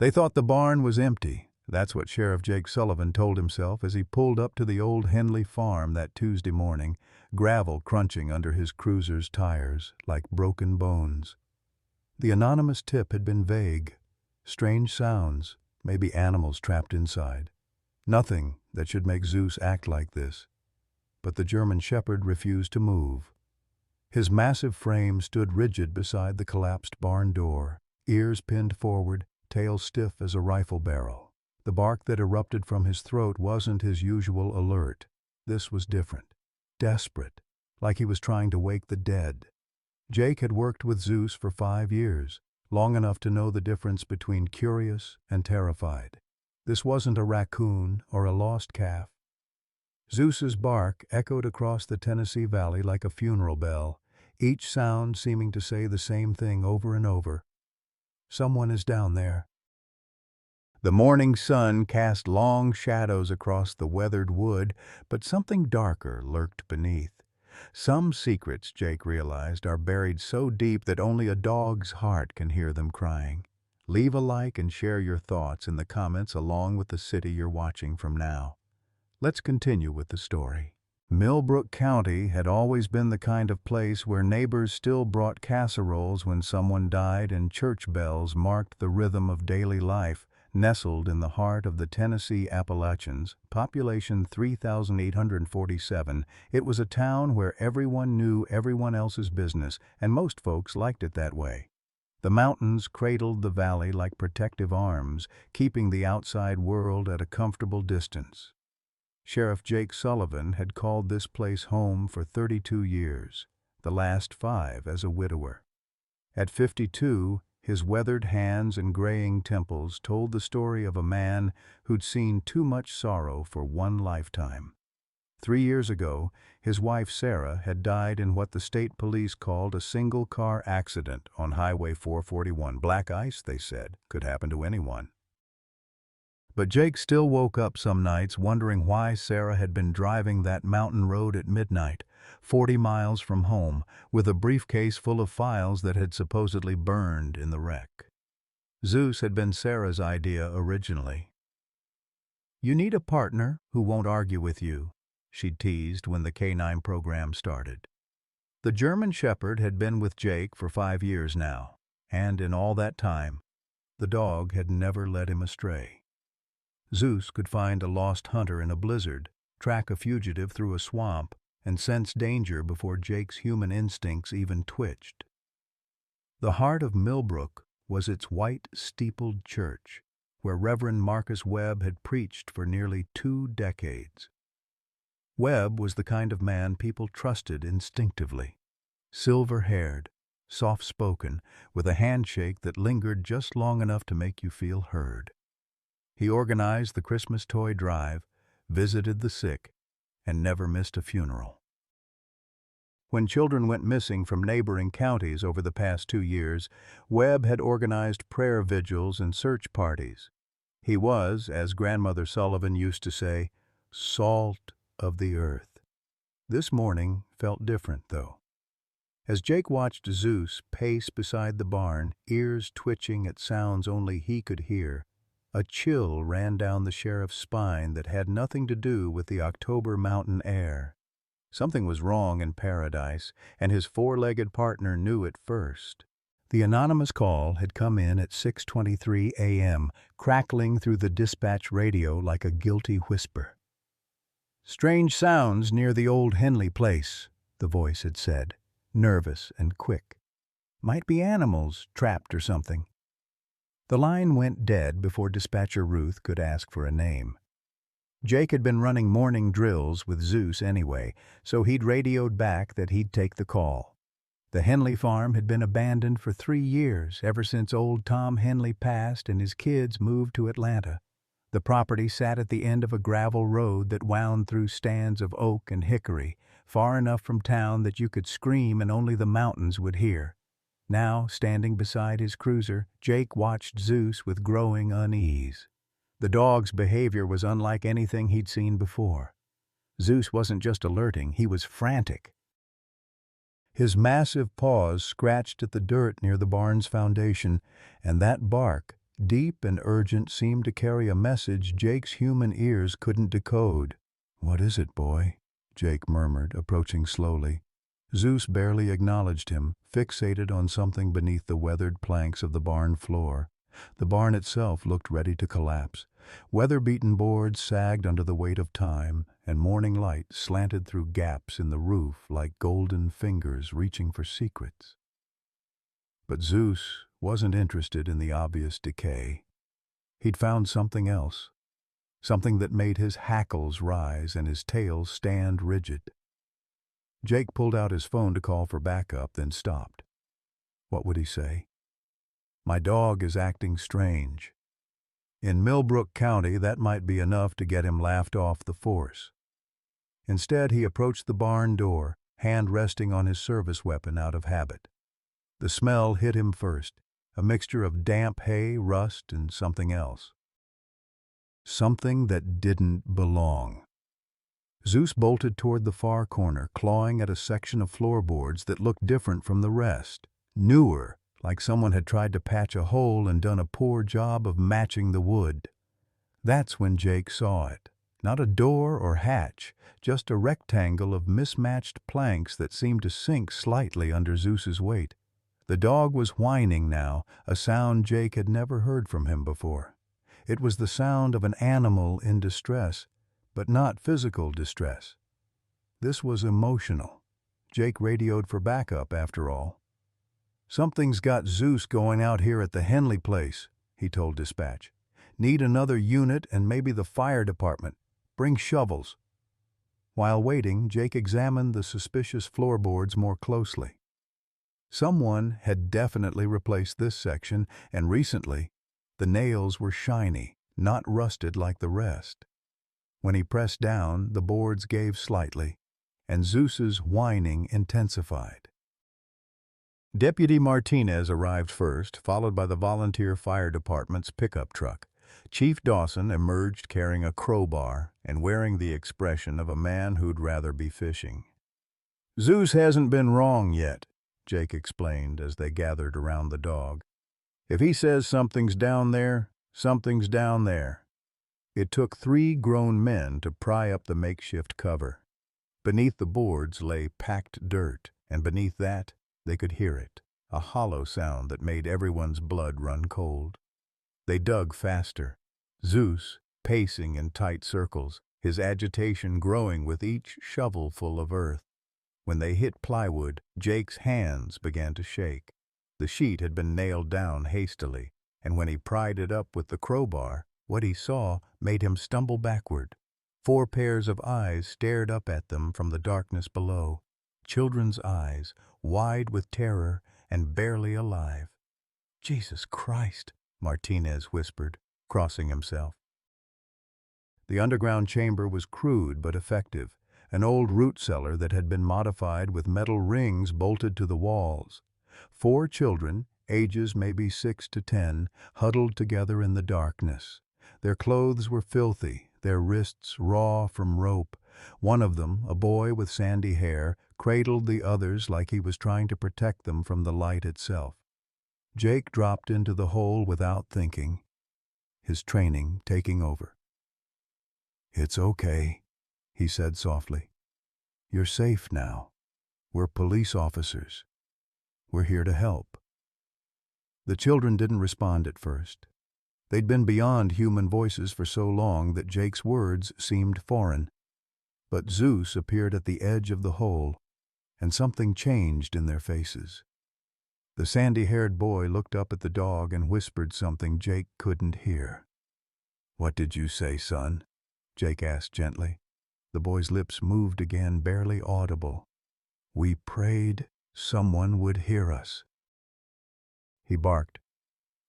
They thought the barn was empty. That's what Sheriff Jake Sullivan told himself as he pulled up to the old Henley farm that Tuesday morning, gravel crunching under his cruiser's tires like broken bones. The anonymous tip had been vague. Strange sounds, maybe animals trapped inside. Nothing that should make Zeus act like this. But the German shepherd refused to move. His massive frame stood rigid beside the collapsed barn door, ears pinned forward, tail stiff as a rifle barrel. The bark that erupted from his throat wasn't his usual alert. This was different, desperate, like he was trying to wake the dead. Jake had worked with Zeus for 5 years, long enough to know the difference between curious and terrified. This wasn't a raccoon or a lost calf. Zeus's bark echoed across the Tennessee Valley like a funeral bell, each sound seeming to say the same thing over and over. Someone is down there. The morning sun cast long shadows across the weathered wood, but something darker lurked beneath. Some secrets, Jake realized, are buried so deep that only a dog's heart can hear them crying. Leave a like and share your thoughts in the comments along with the city you're watching from now. Let's continue with the story. Millbrook County had always been the kind of place where neighbors still brought casseroles when someone died and church bells marked the rhythm of daily life. Nestled in the heart of the Tennessee Appalachians, population 3,847, it was a town where everyone knew everyone else's business, and most folks liked it that way. The mountains cradled the valley like protective arms, keeping the outside world at a comfortable distance. Sheriff Jake Sullivan had called this place home for 32 years, the last 5 as a widower. At 52, his weathered hands and graying temples told the story of a man who'd seen too much sorrow for one lifetime. 3 years ago, his wife Sarah had died in what the state police called a single-car accident on Highway 441. Black ice, they said, could happen to anyone. But Jake still woke up some nights wondering why Sarah had been driving that mountain road at midnight, 40 miles from home, with a briefcase full of files that had supposedly burned in the wreck. Zeus had been Sarah's idea originally. "You need a partner who won't argue with you," she'd teased when the K-9 program started. The German shepherd had been with Jake for 5 years now, and in all that time, the dog had never led him astray. Zeus could find a lost hunter in a blizzard, track a fugitive through a swamp, and sense danger before Jake's human instincts even twitched. The heart of Millbrook was its white, steepled church, where Reverend Marcus Webb had preached for nearly 2 decades. Webb was the kind of man people trusted instinctively. Silver-haired, soft-spoken, with a handshake that lingered just long enough to make you feel heard. He organized the Christmas toy drive, visited the sick, and never missed a funeral. When children went missing from neighboring counties over the past 2 years, Webb had organized prayer vigils and search parties. He was, as Grandmother Sullivan used to say, salt of the earth. This morning felt different, though. As Jake watched Zeus pace beside the barn, ears twitching at sounds only he could hear, a chill ran down the sheriff's spine that had nothing to do with the October mountain air. Something was wrong in Paradise, and his 4-legged partner knew it first. The anonymous call had come in at 6:23 a.m., crackling through the dispatch radio like a guilty whisper. "Strange sounds near the old Henley place," the voice had said, nervous and quick. "Might be animals trapped or something." The line went dead before dispatcher Ruth could ask for a name. Jake had been running morning drills with Zeus anyway, so he'd radioed back that he'd take the call. The Henley farm had been abandoned for 3 years, ever since old Tom Henley passed and his kids moved to Atlanta. The property sat at the end of a gravel road that wound through stands of oak and hickory, far enough from town that you could scream and only the mountains would hear. Now, standing beside his cruiser, Jake watched Zeus with growing unease. The dog's behavior was unlike anything he'd seen before. Zeus wasn't just alerting, he was frantic. His massive paws scratched at the dirt near the barn's foundation, and that bark, deep and urgent, seemed to carry a message Jake's human ears couldn't decode. "What is it, boy?" Jake murmured, approaching slowly. Zeus barely acknowledged him, fixated on something beneath the weathered planks of the barn floor. The barn itself looked ready to collapse. Weather-beaten boards sagged under the weight of time, and morning light slanted through gaps in the roof like golden fingers reaching for secrets. But Zeus wasn't interested in the obvious decay. He'd found something else, something that made his hackles rise and his tail stand rigid. Jake pulled out his phone to call for backup, then stopped. What would he say? "My dog is acting strange." In Millbrook County, that might be enough to get him laughed off the force. Instead, he approached the barn door, hand resting on his service weapon out of habit. The smell hit him first, a mixture of damp hay, rust, and something else. Something that didn't belong. Zeus bolted toward the far corner, clawing at a section of floorboards that looked different from the rest. Newer, like someone had tried to patch a hole and done a poor job of matching the wood. That's when Jake saw it. Not a door or hatch, just a rectangle of mismatched planks that seemed to sink slightly under Zeus's weight. The dog was whining now, a sound Jake had never heard from him before. It was the sound of an animal in distress, but not physical distress. This was emotional. Jake radioed for backup, after all. "Something's got Zeus going out here at the Henley place," he told dispatch. "Need another unit and maybe the fire department. Bring shovels." While waiting, Jake examined the suspicious floorboards more closely. Someone had definitely replaced this section, and recently, the nails were shiny, not rusted like the rest. When he pressed down, the boards gave slightly, and Zeus's whining intensified. Deputy Martinez arrived first, followed by the volunteer fire department's pickup truck. Chief Dawson emerged carrying a crowbar and wearing the expression of a man who'd rather be fishing. "Zeus hasn't been wrong yet," Jake explained as they gathered around the dog. "If he says something's down there, something's down there." It took 3 grown men to pry up the makeshift cover. Beneath the boards lay packed dirt, and beneath that, they could hear it, a hollow sound that made everyone's blood run cold. They dug faster, Zeus pacing in tight circles, his agitation growing with each shovelful of earth. When they hit plywood, Jake's hands began to shake. The sheet had been nailed down hastily, and when he pried it up with the crowbar, what he saw made him stumble backward. 4 pairs of eyes stared up at them from the darkness below. Children's eyes, wide with terror and barely alive. "Jesus Christ," Martinez whispered, crossing himself. The underground chamber was crude but effective, an old root cellar that had been modified with metal rings bolted to the walls. 4 children, ages maybe 6 to 10, huddled together in the darkness. Their clothes were filthy, their wrists raw from rope. One of them, a boy with sandy hair, cradled the others like he was trying to protect them from the light itself. Jake dropped into the hole without thinking, his training taking over. "It's okay," he said softly. "You're safe now. We're police officers. We're here to help." The children didn't respond at first. They'd been beyond human voices for so long that Jake's words seemed foreign. But Zeus appeared at the edge of the hole, and something changed in their faces. The sandy-haired boy looked up at the dog and whispered something Jake couldn't hear. "What did you say, son?" Jake asked gently. The boy's lips moved again, barely audible. "We prayed someone would hear us." He barked.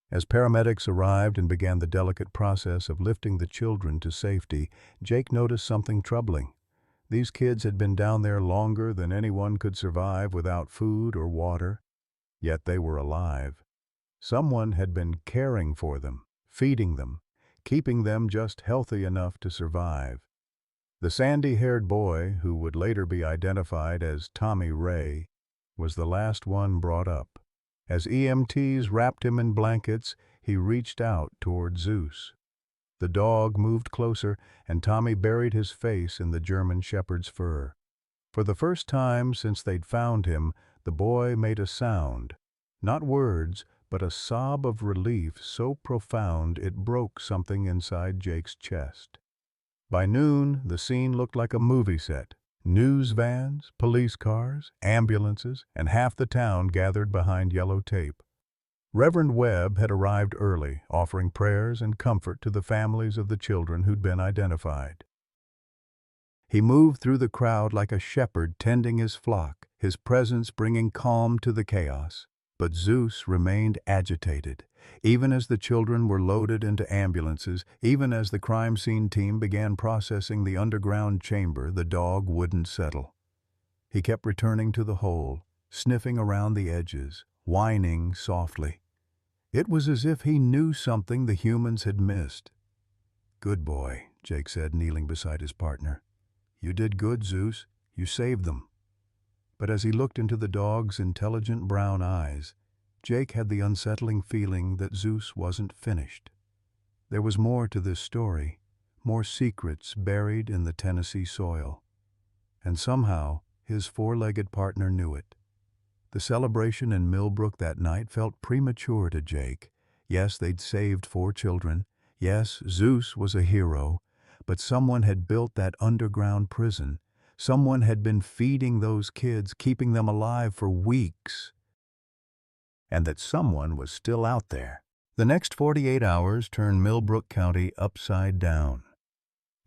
As paramedics arrived and began the delicate process of lifting the children to safety, Jake noticed something troubling. These kids had been down there longer than anyone could survive without food or water, yet they were alive. Someone had been caring for them, feeding them, keeping them just healthy enough to survive. The sandy-haired boy, who would later be identified as Tommy Ray, was the last one brought up. As EMTs wrapped him in blankets, he reached out toward Zeus. The dog moved closer, and Tommy buried his face in the German shepherd's fur. For the first time since they'd found him, the boy made a sound. Not words, but a sob of relief so profound it broke something inside Jake's chest. By noon, the scene looked like a movie set. News vans, police cars, ambulances, and half the town gathered behind yellow tape. Reverend Webb had arrived early, offering prayers and comfort to the families of the children who'd been identified. He moved through the crowd like a shepherd tending his flock, his presence bringing calm to the chaos. But Zeus remained agitated. Even as the children were loaded into ambulances, even as the crime scene team began processing the underground chamber, the dog wouldn't settle. He kept returning to the hole, sniffing around the edges, whining softly. It was as if he knew something the humans had missed. "Good boy," Jake said, kneeling beside his partner. "You did good, Zeus. You saved them." But as he looked into the dog's intelligent brown eyes, Jake had the unsettling feeling that Zeus wasn't finished. There was more to this story, more secrets buried in the Tennessee soil. And somehow, his four-legged partner knew it. The celebration in Millbrook that night felt premature to Jake. Yes, they'd saved 4 children. Yes, Zeus was a hero. But someone had built that underground prison. Someone had been feeding those kids, keeping them alive for weeks. And that someone was still out there. The next 48 hours turned Millbrook County upside down.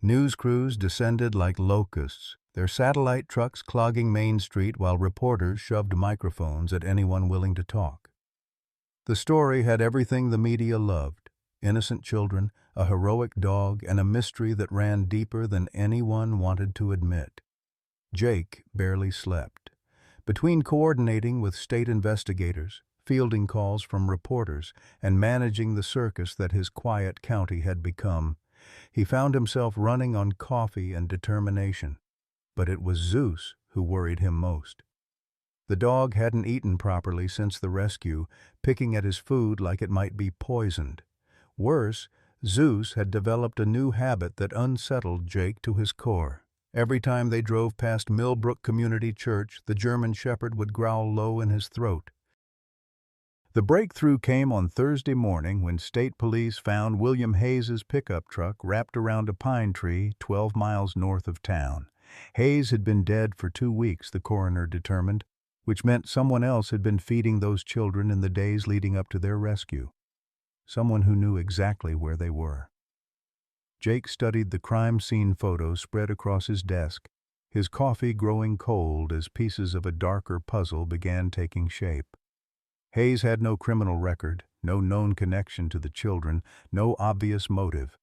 News crews descended like locusts, their satellite trucks clogging Main Street while reporters shoved microphones at anyone willing to talk. The story had everything the media loved: innocent children, a heroic dog, and a mystery that ran deeper than anyone wanted to admit. Jake barely slept. Between coordinating with state investigators, fielding calls from reporters, and managing the circus that his quiet county had become, he found himself running on coffee and determination. But it was Zeus who worried him most. The dog hadn't eaten properly since the rescue, picking at his food like it might be poisoned. Worse, Zeus had developed a new habit that unsettled Jake to his core. Every time they drove past Millbrook Community Church, the German shepherd would growl low in his throat. The breakthrough came on Thursday morning when state police found William Hayes's pickup truck wrapped around a pine tree 12 miles north of town. Hayes had been dead for 2 weeks, the coroner determined, which meant someone else had been feeding those children in the days leading up to their rescue. Someone who knew exactly where they were. Jake studied the crime scene photos spread across his desk, his coffee growing cold as pieces of a darker puzzle began taking shape. Hayes had no criminal record, no known connection to the children, no obvious motive.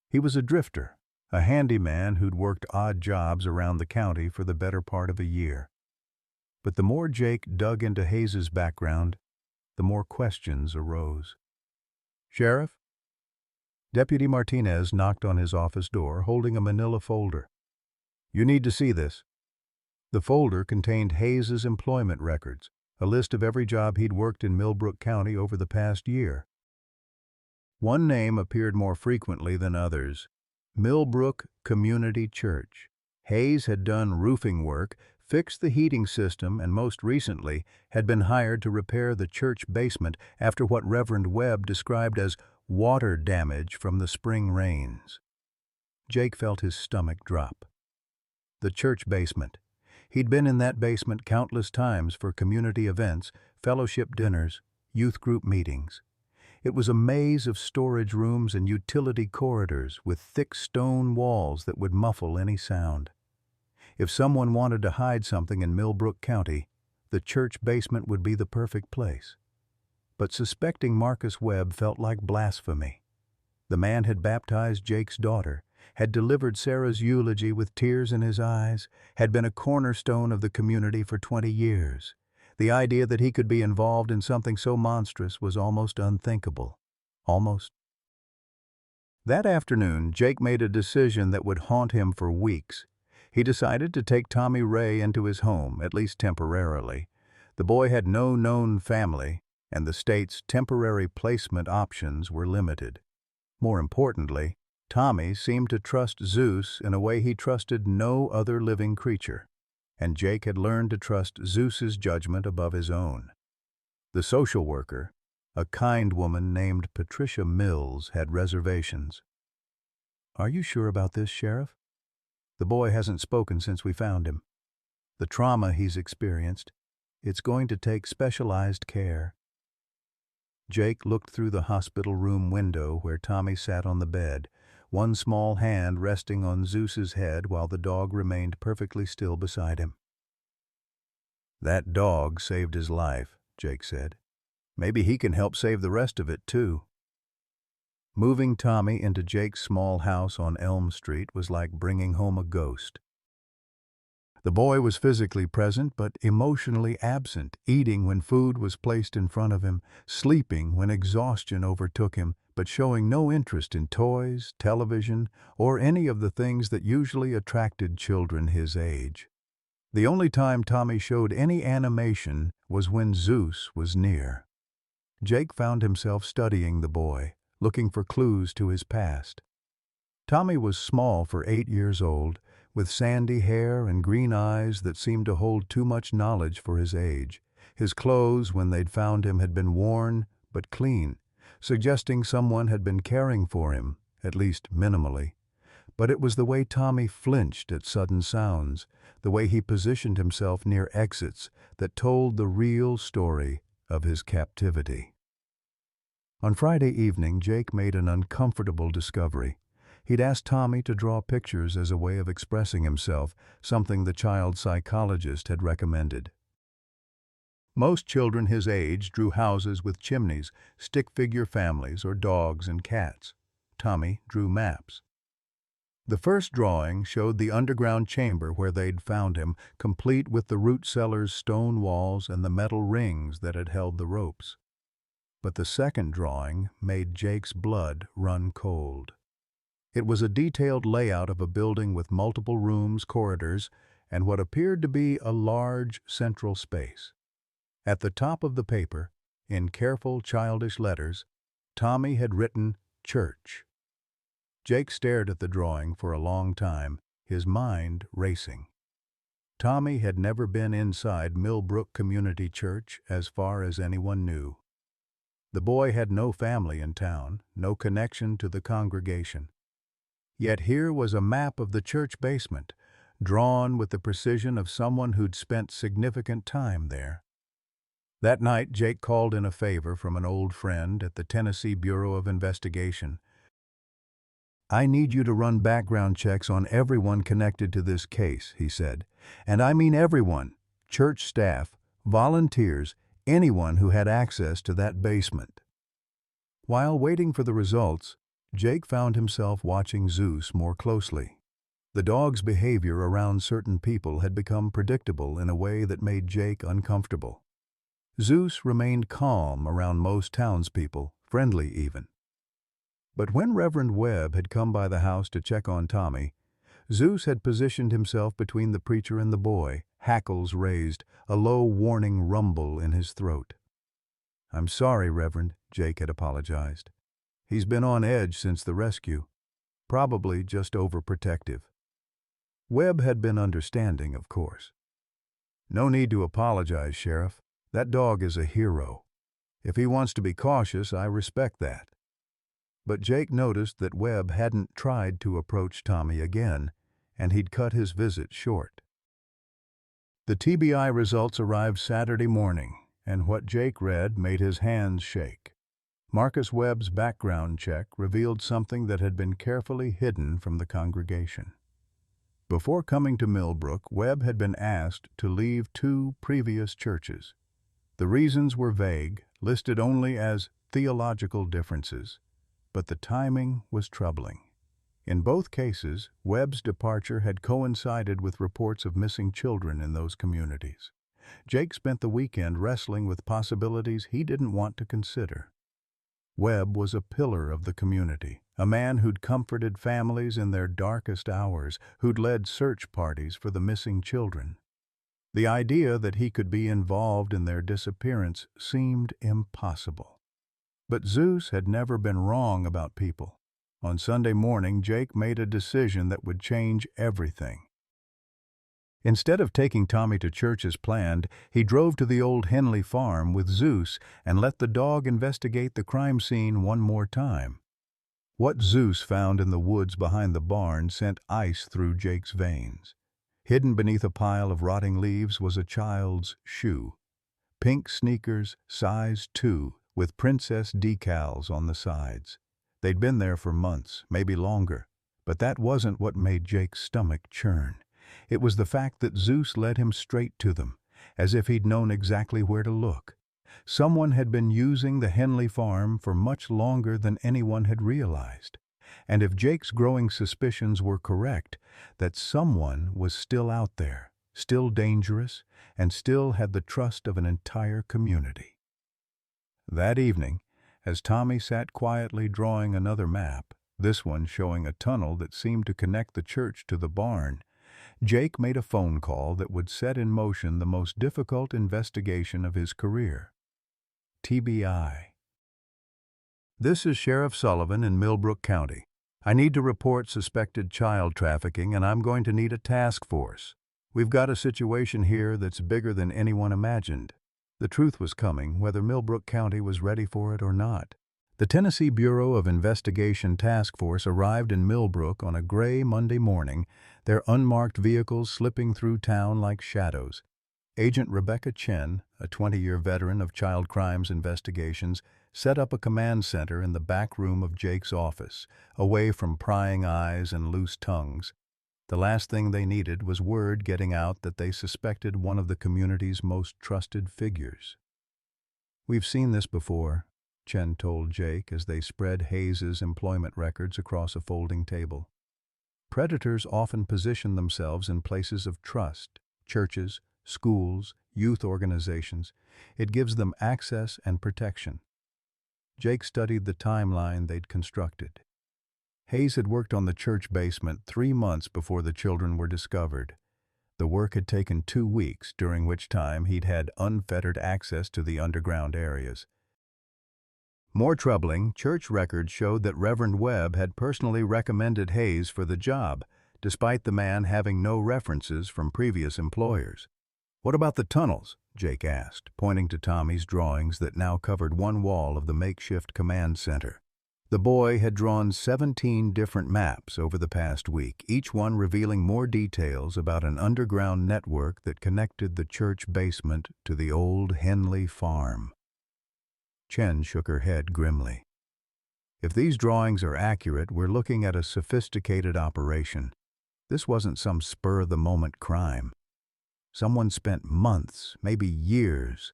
He was a drifter, a handyman who'd worked odd jobs around the county for the better part of a year. But the more Jake dug into Hayes's background, the more questions arose. "Sheriff?" Deputy Martinez knocked on his office door, holding a manila folder. "You need to see this." The folder contained Hayes's employment records, a list of every job he'd worked in Millbrook County over the past year. One name appeared more frequently than others: Millbrook Community Church. Hayes had done roofing work, fixed the heating system, and most recently had been hired to repair the church basement after what Reverend Webb described as water damage from the spring rains. Jake felt his stomach drop. The church basement. He'd been in that basement countless times for community events, fellowship dinners, youth group meetings. It was a maze of storage rooms and utility corridors with thick stone walls that would muffle any sound. If someone wanted to hide something in Millbrook County, the church basement would be the perfect place. But suspecting Marcus Webb felt like blasphemy. The man had baptized Jake's daughter, had delivered Sarah's eulogy with tears in his eyes, had been a cornerstone of the community for 20 years. The idea that he could be involved in something so monstrous was almost unthinkable. Almost. That afternoon, Jake made a decision that would haunt him for weeks. He decided to take Tommy Ray into his home, at least temporarily. The boy had no known family, and the state's temporary placement options were limited. More importantly, Tommy seemed to trust Zeus in a way he trusted no other living creature, and Jake had learned to trust Zeus's judgment above his own. The social worker, a kind woman named Patricia Mills, had reservations. "Are you sure about this, Sheriff? The boy hasn't spoken since we found him. The trauma he's experienced, it's going to take specialized care." Jake looked through the hospital room window where Tommy sat on the bed, one small hand resting on Zeus's head while the dog remained perfectly still beside him. "That dog saved his life," Jake said. "Maybe he can help save the rest of it, too." Moving Tommy into Jake's small house on Elm Street was like bringing home a ghost. The boy was physically present but emotionally absent, eating when food was placed in front of him, sleeping when exhaustion overtook him, but showing no interest in toys, television, or any of the things that usually attracted children his age. The only time Tommy showed any animation was when Zeus was near. Jake found himself studying the boy, looking for clues to his past. Tommy was small for 8 years old, with sandy hair and green eyes that seemed to hold too much knowledge for his age. His clothes, when they'd found him, had been worn but clean, suggesting someone had been caring for him, at least minimally. But it was the way Tommy flinched at sudden sounds, the way he positioned himself near exits, that told the real story of his captivity. On Friday evening, Jake made an uncomfortable discovery. He'd asked Tommy to draw pictures as a way of expressing himself, something the child psychologist had recommended. Most children his age drew houses with chimneys, stick-figure families, or dogs and cats. Tommy drew maps. The first drawing showed the underground chamber where they'd found him, complete with the root cellar's stone walls and the metal rings that had held the ropes. But the second drawing made Jake's blood run cold. It was a detailed layout of a building with multiple rooms, corridors, and what appeared to be a large central space. At the top of the paper, in careful, childish letters, Tommy had written "Church." Jake stared at the drawing for a long time, his mind racing. Tommy had never been inside Millbrook Community Church as far as anyone knew. The boy had no family in town, no connection to the congregation. Yet here was a map of the church basement, drawn with the precision of someone who'd spent significant time there. That night, Jake called in a favor from an old friend at the Tennessee Bureau of Investigation. "I need you to run background checks on everyone connected to this case," he said. "And I mean everyone, church staff, volunteers, anyone who had access to that basement." While waiting for the results, Jake found himself watching Zeus more closely. The dog's behavior around certain people had become predictable in a way that made Jake uncomfortable. Zeus remained calm around most townspeople, friendly even. But when Reverend Webb had come by the house to check on Tommy, Zeus had positioned himself between the preacher and the boy, hackles raised, a low warning rumble in his throat. "I'm sorry, Reverend," Jake had apologized. "He's been on edge since the rescue, probably just overprotective." Webb had been understanding, of course. "No need to apologize, Sheriff. That dog is a hero. If he wants to be cautious, I respect that." But Jake noticed that Webb hadn't tried to approach Tommy again, and he'd cut his visit short. The TBI results arrived Saturday morning, and what Jake read made his hands shake. Marcus Webb's background check revealed something that had been carefully hidden from the congregation. Before coming to Millbrook, Webb had been asked to leave 2 previous churches. The reasons were vague, listed only as theological differences, but the timing was troubling. In both cases, Webb's departure had coincided with reports of missing children in those communities. Jake spent the weekend wrestling with possibilities he didn't want to consider. Webb was a pillar of the community, a man who'd comforted families in their darkest hours, who'd led search parties for the missing children. The idea that he could be involved in their disappearance seemed impossible. But Zeus had never been wrong about people. On Sunday morning, Jake made a decision that would change everything. Instead of taking Tommy to church as planned, he drove to the old Henley farm with Zeus and let the dog investigate the crime scene one more time. What Zeus found in the woods behind the barn sent ice through Jake's veins. Hidden beneath a pile of rotting leaves was a child's shoe. Pink sneakers, size 2, with princess decals on the sides. They'd been there for months, maybe longer, but that wasn't what made Jake's stomach churn. It was the fact that Zeus led him straight to them, as if he'd known exactly where to look. Someone had been using the Henley farm for much longer than anyone had realized. And if Jake's growing suspicions were correct, that someone was still out there, still dangerous, and still had the trust of an entire community. That evening, as Tommy sat quietly drawing another map, this one showing a tunnel that seemed to connect the church to the barn, Jake made a phone call that would set in motion the most difficult investigation of his career. TBI. This is Sheriff Sullivan in Millbrook County. I need to report suspected child trafficking, and I'm going to need a task force. We've got a situation here that's bigger than anyone imagined. The truth was coming, whether Millbrook County was ready for it or not. The Tennessee Bureau of Investigation Task Force arrived in Millbrook on a gray Monday morning, their unmarked vehicles slipping through town like shadows. Agent Rebecca Chen, a 20-year veteran of child crimes investigations, set up a command center in the back room of Jake's office, away from prying eyes and loose tongues. The last thing they needed was word getting out that they suspected one of the community's most trusted figures. "We've seen this before," Chen told Jake as they spread Hayes's employment records across a folding table. "Predators often position themselves in places of trust, churches, schools, youth organizations. It gives them access and protection." Jake studied the timeline they'd constructed. Hayes had worked on the church basement 3 months before the children were discovered. The work had taken 2 weeks, during which time he'd had unfettered access to the underground areas. More troubling, church records showed that Reverend Webb had personally recommended Hayes for the job, despite the man having no references from previous employers. "What about the tunnels?" Jake asked, pointing to Tommy's drawings that now covered one wall of the makeshift command center. The boy had drawn 17 different maps over the past week, each one revealing more details about an underground network that connected the church basement to the old Henley farm. Chen shook her head grimly. "If these drawings are accurate, we're looking at a sophisticated operation. This wasn't some spur-of-the-moment crime. Someone spent months, maybe years,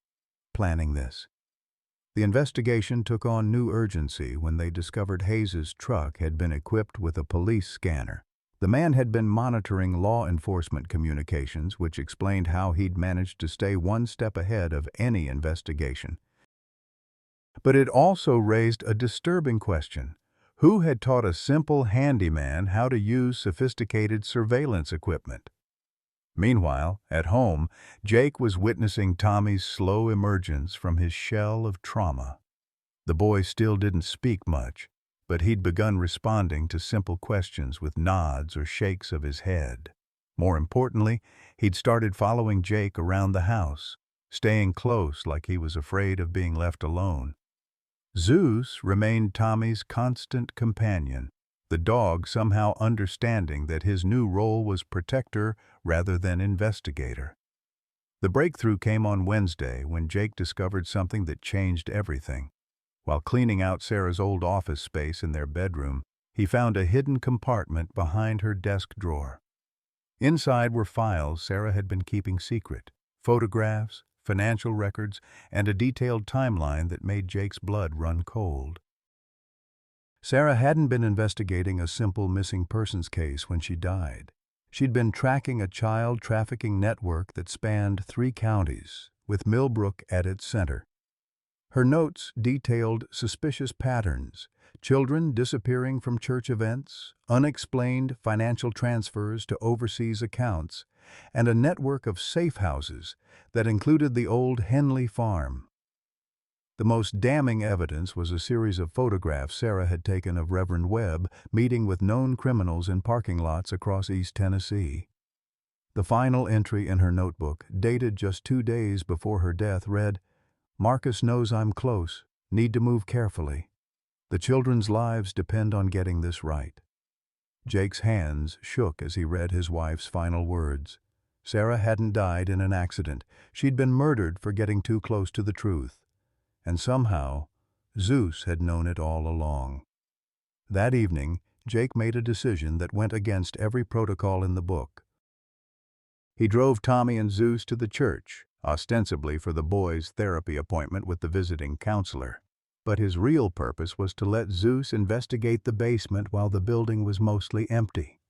planning this." The investigation took on new urgency when they discovered Hayes's truck had been equipped with a police scanner. The man had been monitoring law enforcement communications, which explained how he'd managed to stay one step ahead of any investigation. But it also raised a disturbing question. Who had taught a simple handyman how to use sophisticated surveillance equipment? Meanwhile, at home, Jake was witnessing Tommy's slow emergence from his shell of trauma. The boy still didn't speak much, but he'd begun responding to simple questions with nods or shakes of his head. More importantly, he'd started following Jake around the house, staying close like he was afraid of being left alone. Zeus remained Tommy's constant companion, the dog somehow understanding that his new role was protector rather than investigator. The breakthrough came on Wednesday when Jake discovered something that changed everything. While cleaning out Sarah's old office space in their bedroom, he found a hidden compartment behind her desk drawer. Inside were files Sarah had been keeping secret, photographs, financial records, and a detailed timeline that made Jake's blood run cold. Sarah hadn't been investigating a simple missing persons case when she died. She'd been tracking a child trafficking network that spanned 3 counties, with Millbrook at its center. Her notes detailed suspicious patterns, children disappearing from church events, unexplained financial transfers to overseas accounts, and a network of safe houses that included the old Henley farm. The most damning evidence was a series of photographs Sarah had taken of Reverend Webb meeting with known criminals in parking lots across East Tennessee. The final entry in her notebook, dated just 2 days before her death, read, "Marcus knows I'm close. Need to move carefully. The children's lives depend on getting this right." Jake's hands shook as he read his wife's final words. Sarah hadn't died in an accident. She'd been murdered for getting too close to the truth. And somehow, Zeus had known it all along. That evening, Jake made a decision that went against every protocol in the book. He drove Tommy and Zeus to the church, ostensibly for the boys' therapy appointment with the visiting counselor. But his real purpose was to let Zeus investigate the basement while the building was mostly empty.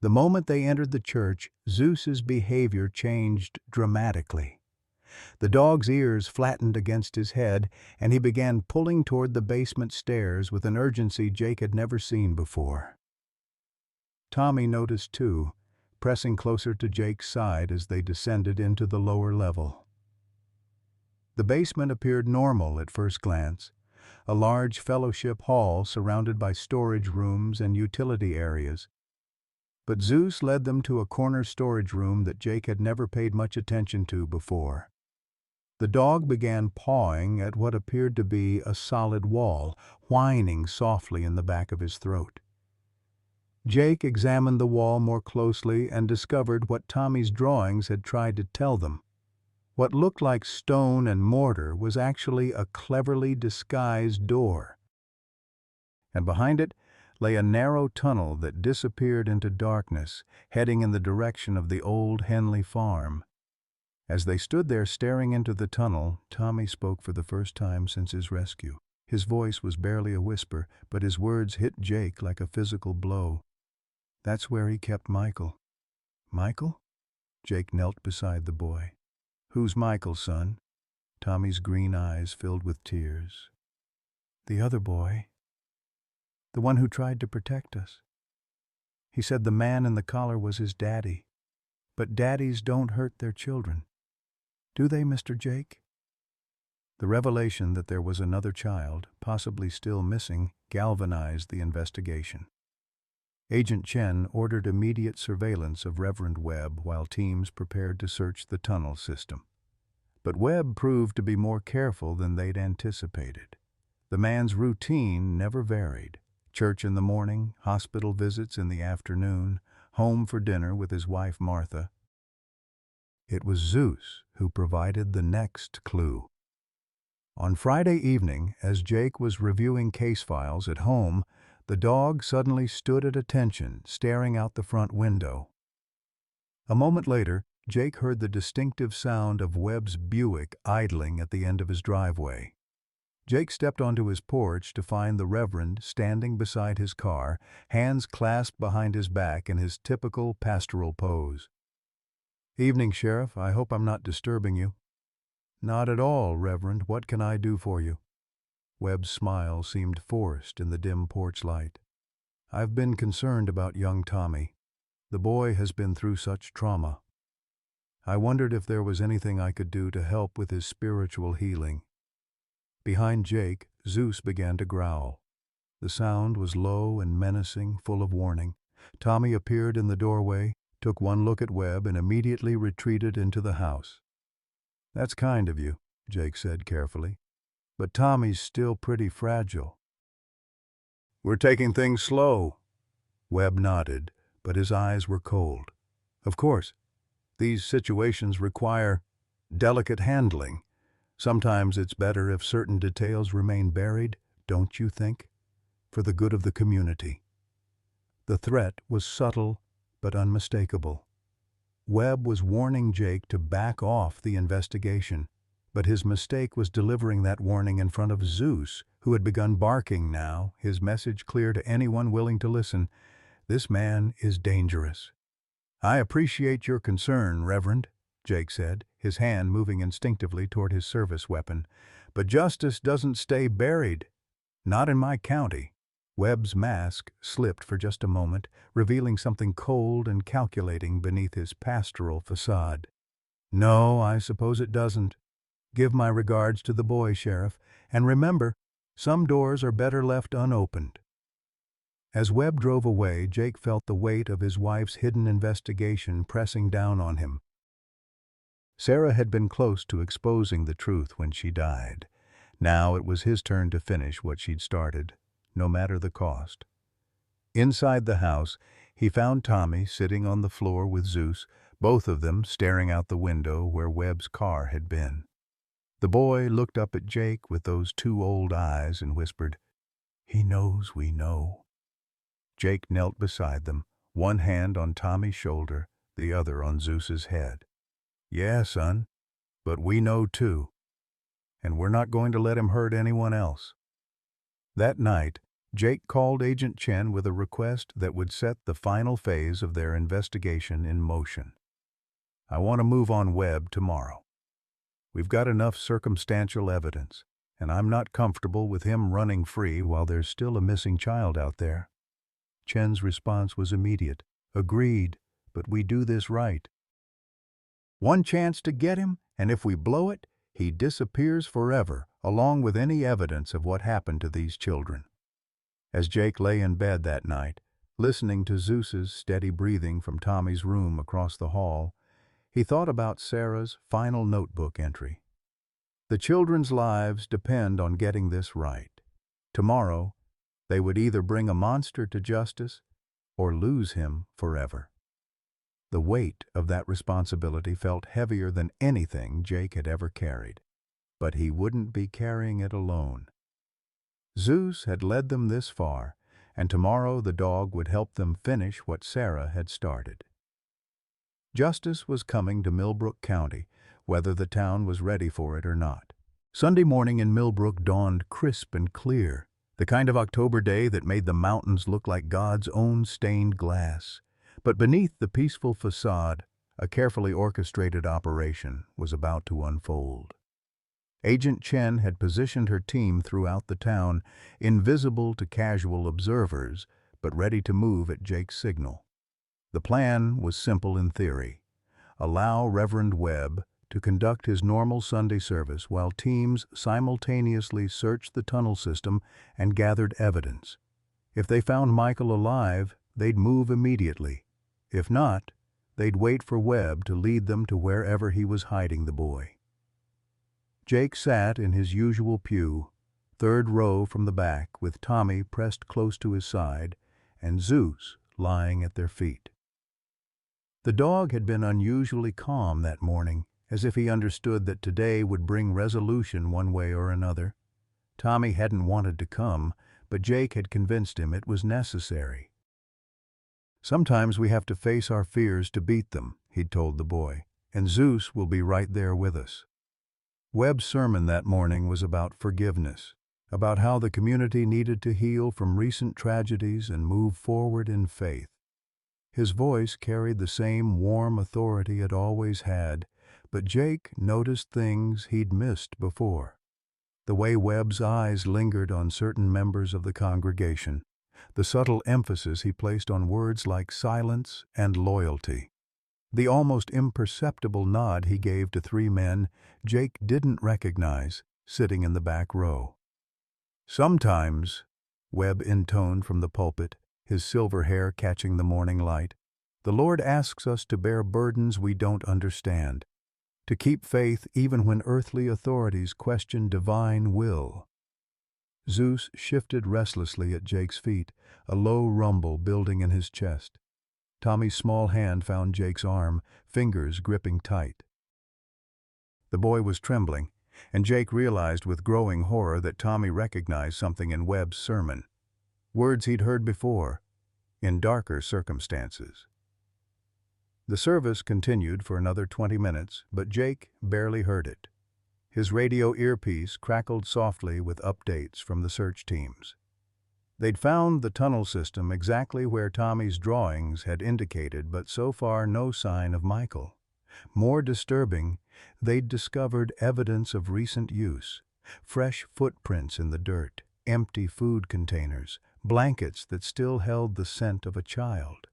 The moment they entered the church, Zeus's behavior changed dramatically. The dog's ears flattened against his head, and he began pulling toward the basement stairs with an urgency Jake had never seen before. Tommy noticed too, pressing closer to Jake's side as they descended into the lower level. The basement appeared normal at first glance, a large fellowship hall surrounded by storage rooms and utility areas. But Zeus led them to a corner storage room that Jake had never paid much attention to before. The dog began pawing at what appeared to be a solid wall, whining softly in the back of his throat. Jake examined the wall more closely and discovered what Tommy's drawings had tried to tell them. What looked like stone and mortar was actually a cleverly disguised door. And behind it lay a narrow tunnel that disappeared into darkness, heading in the direction of the old Henley farm. As they stood there staring into the tunnel, Tommy spoke for the first time since his rescue. His voice was barely a whisper, but his words hit Jake like a physical blow. "That's where he kept Michael." "Michael?" Jake knelt beside the boy. "Who's Michael, son?" Tommy's green eyes filled with tears. "The other boy. The one who tried to protect us. He said the man in the collar was his daddy. But daddies don't hurt their children. Do they, Mr. Jake?" The revelation that there was another child, possibly still missing, galvanized the investigation. Agent Chen ordered immediate surveillance of Reverend Webb while teams prepared to search the tunnel system. But Webb proved to be more careful than they'd anticipated. The man's routine never varied. Church in the morning, hospital visits in the afternoon, home for dinner with his wife Martha. It was Zeus who provided the next clue. On Friday evening, as Jake was reviewing case files at home, the dog suddenly stood at attention, staring out the front window. A moment later, Jake heard the distinctive sound of Webb's Buick idling at the end of his driveway. Jake stepped onto his porch to find the Reverend standing beside his car, hands clasped behind his back in his typical pastoral pose. "Evening, Sheriff. I hope I'm not disturbing you." "Not at all, Reverend. What can I do for you?" Webb's smile seemed forced in the dim porch light. "I've been concerned about young Tommy. The boy has been through such trauma. I wondered if there was anything I could do to help with his spiritual healing." Behind Jake, Zeus began to growl. The sound was low and menacing, full of warning. Tommy appeared in the doorway, took one look at Webb, and immediately retreated into the house. "That's kind of you," Jake said carefully. "But Tommy's still pretty fragile." "We're taking things slow." Webb nodded, but his eyes were cold. "Of course. These situations require delicate handling. Sometimes it's better if certain details remain buried, don't you think? For the good of the community." The threat was subtle but unmistakable. Webb was warning Jake to back off the investigation, but his mistake was delivering that warning in front of Zeus, who had begun barking now, his message clear to anyone willing to listen. "This man is dangerous." "I appreciate your concern, Reverend," Jake said, his hand moving instinctively toward his service weapon. "But justice doesn't stay buried. Not in my county." Webb's mask slipped for just a moment, revealing something cold and calculating beneath his pastoral facade. "No, I suppose it doesn't. Give my regards to the boy, Sheriff, and remember, some doors are better left unopened." As Webb drove away, Jake felt the weight of his wife's hidden investigation pressing down on him. Sarah had been close to exposing the truth when she died. Now it was his turn to finish what she'd started, no matter the cost. Inside the house, he found Tommy sitting on the floor with Zeus, both of them staring out the window where Webb's car had been. The boy looked up at Jake with those two old eyes and whispered, "He knows we know." Jake knelt beside them, one hand on Tommy's shoulder, the other on Zeus's head. "Yeah, son, but we know too, and we're not going to let him hurt anyone else." That night, Jake called Agent Chen with a request that would set the final phase of their investigation in motion. "I want to move on Webb tomorrow. We've got enough circumstantial evidence, and I'm not comfortable with him running free while there's still a missing child out there." Chen's response was immediate. "Agreed, but we do this right. One chance to get him, and if we blow it, he disappears forever, along with any evidence of what happened to these children." As Jake lay in bed that night, listening to Zeus's steady breathing from Tommy's room across the hall, he thought about Sarah's final notebook entry. The children's lives depend on getting this right. Tomorrow, they would either bring a monster to justice or lose him forever. The weight of that responsibility felt heavier than anything Jake had ever carried. But he wouldn't be carrying it alone. Zeus had led them this far, and tomorrow the dog would help them finish what Sarah had started. Justice was coming to Millbrook County, whether the town was ready for it or not. Sunday morning in Millbrook dawned crisp and clear, the kind of October day that made the mountains look like God's own stained glass. But beneath the peaceful facade, a carefully orchestrated operation was about to unfold. Agent Chen had positioned her team throughout the town, invisible to casual observers, but ready to move at Jake's signal. The plan was simple in theory. Allow Reverend Webb to conduct his normal Sunday service while teams simultaneously searched the tunnel system and gathered evidence. If they found Michael alive, they'd move immediately. If not, they'd wait for Webb to lead them to wherever he was hiding the boy. Jake sat in his usual pew, third row from the back, with Tommy pressed close to his side and Zeus lying at their feet. The dog had been unusually calm that morning, as if he understood that today would bring resolution one way or another. Tommy hadn't wanted to come, but Jake had convinced him it was necessary. "Sometimes we have to face our fears to beat them," he'd told the boy, "and Zeus will be right there with us." Webb's sermon that morning was about forgiveness, about how the community needed to heal from recent tragedies and move forward in faith. His voice carried the same warm authority it always had, but Jake noticed things he'd missed before. The way Webb's eyes lingered on certain members of the congregation, the subtle emphasis he placed on words like silence and loyalty. The almost imperceptible nod he gave to three men Jake didn't recognize, sitting in the back row. "Sometimes," Webb intoned from the pulpit, his silver hair catching the morning light, "the Lord asks us to bear burdens we don't understand, to keep faith even when earthly authorities question divine will." Zeus shifted restlessly at Jake's feet, a low rumble building in his chest. Tommy's small hand found Jake's arm, fingers gripping tight. The boy was trembling, and Jake realized with growing horror that Tommy recognized something in Webb's sermon. Words he'd heard before, in darker circumstances. The service continued for another 20 minutes, but Jake barely heard it. His radio earpiece crackled softly with updates from the search teams. They'd found the tunnel system exactly where Tommy's drawings had indicated, but so far no sign of Michael. More disturbing, they'd discovered evidence of recent use: fresh footprints in the dirt, empty food containers, blankets that still held the scent of a child.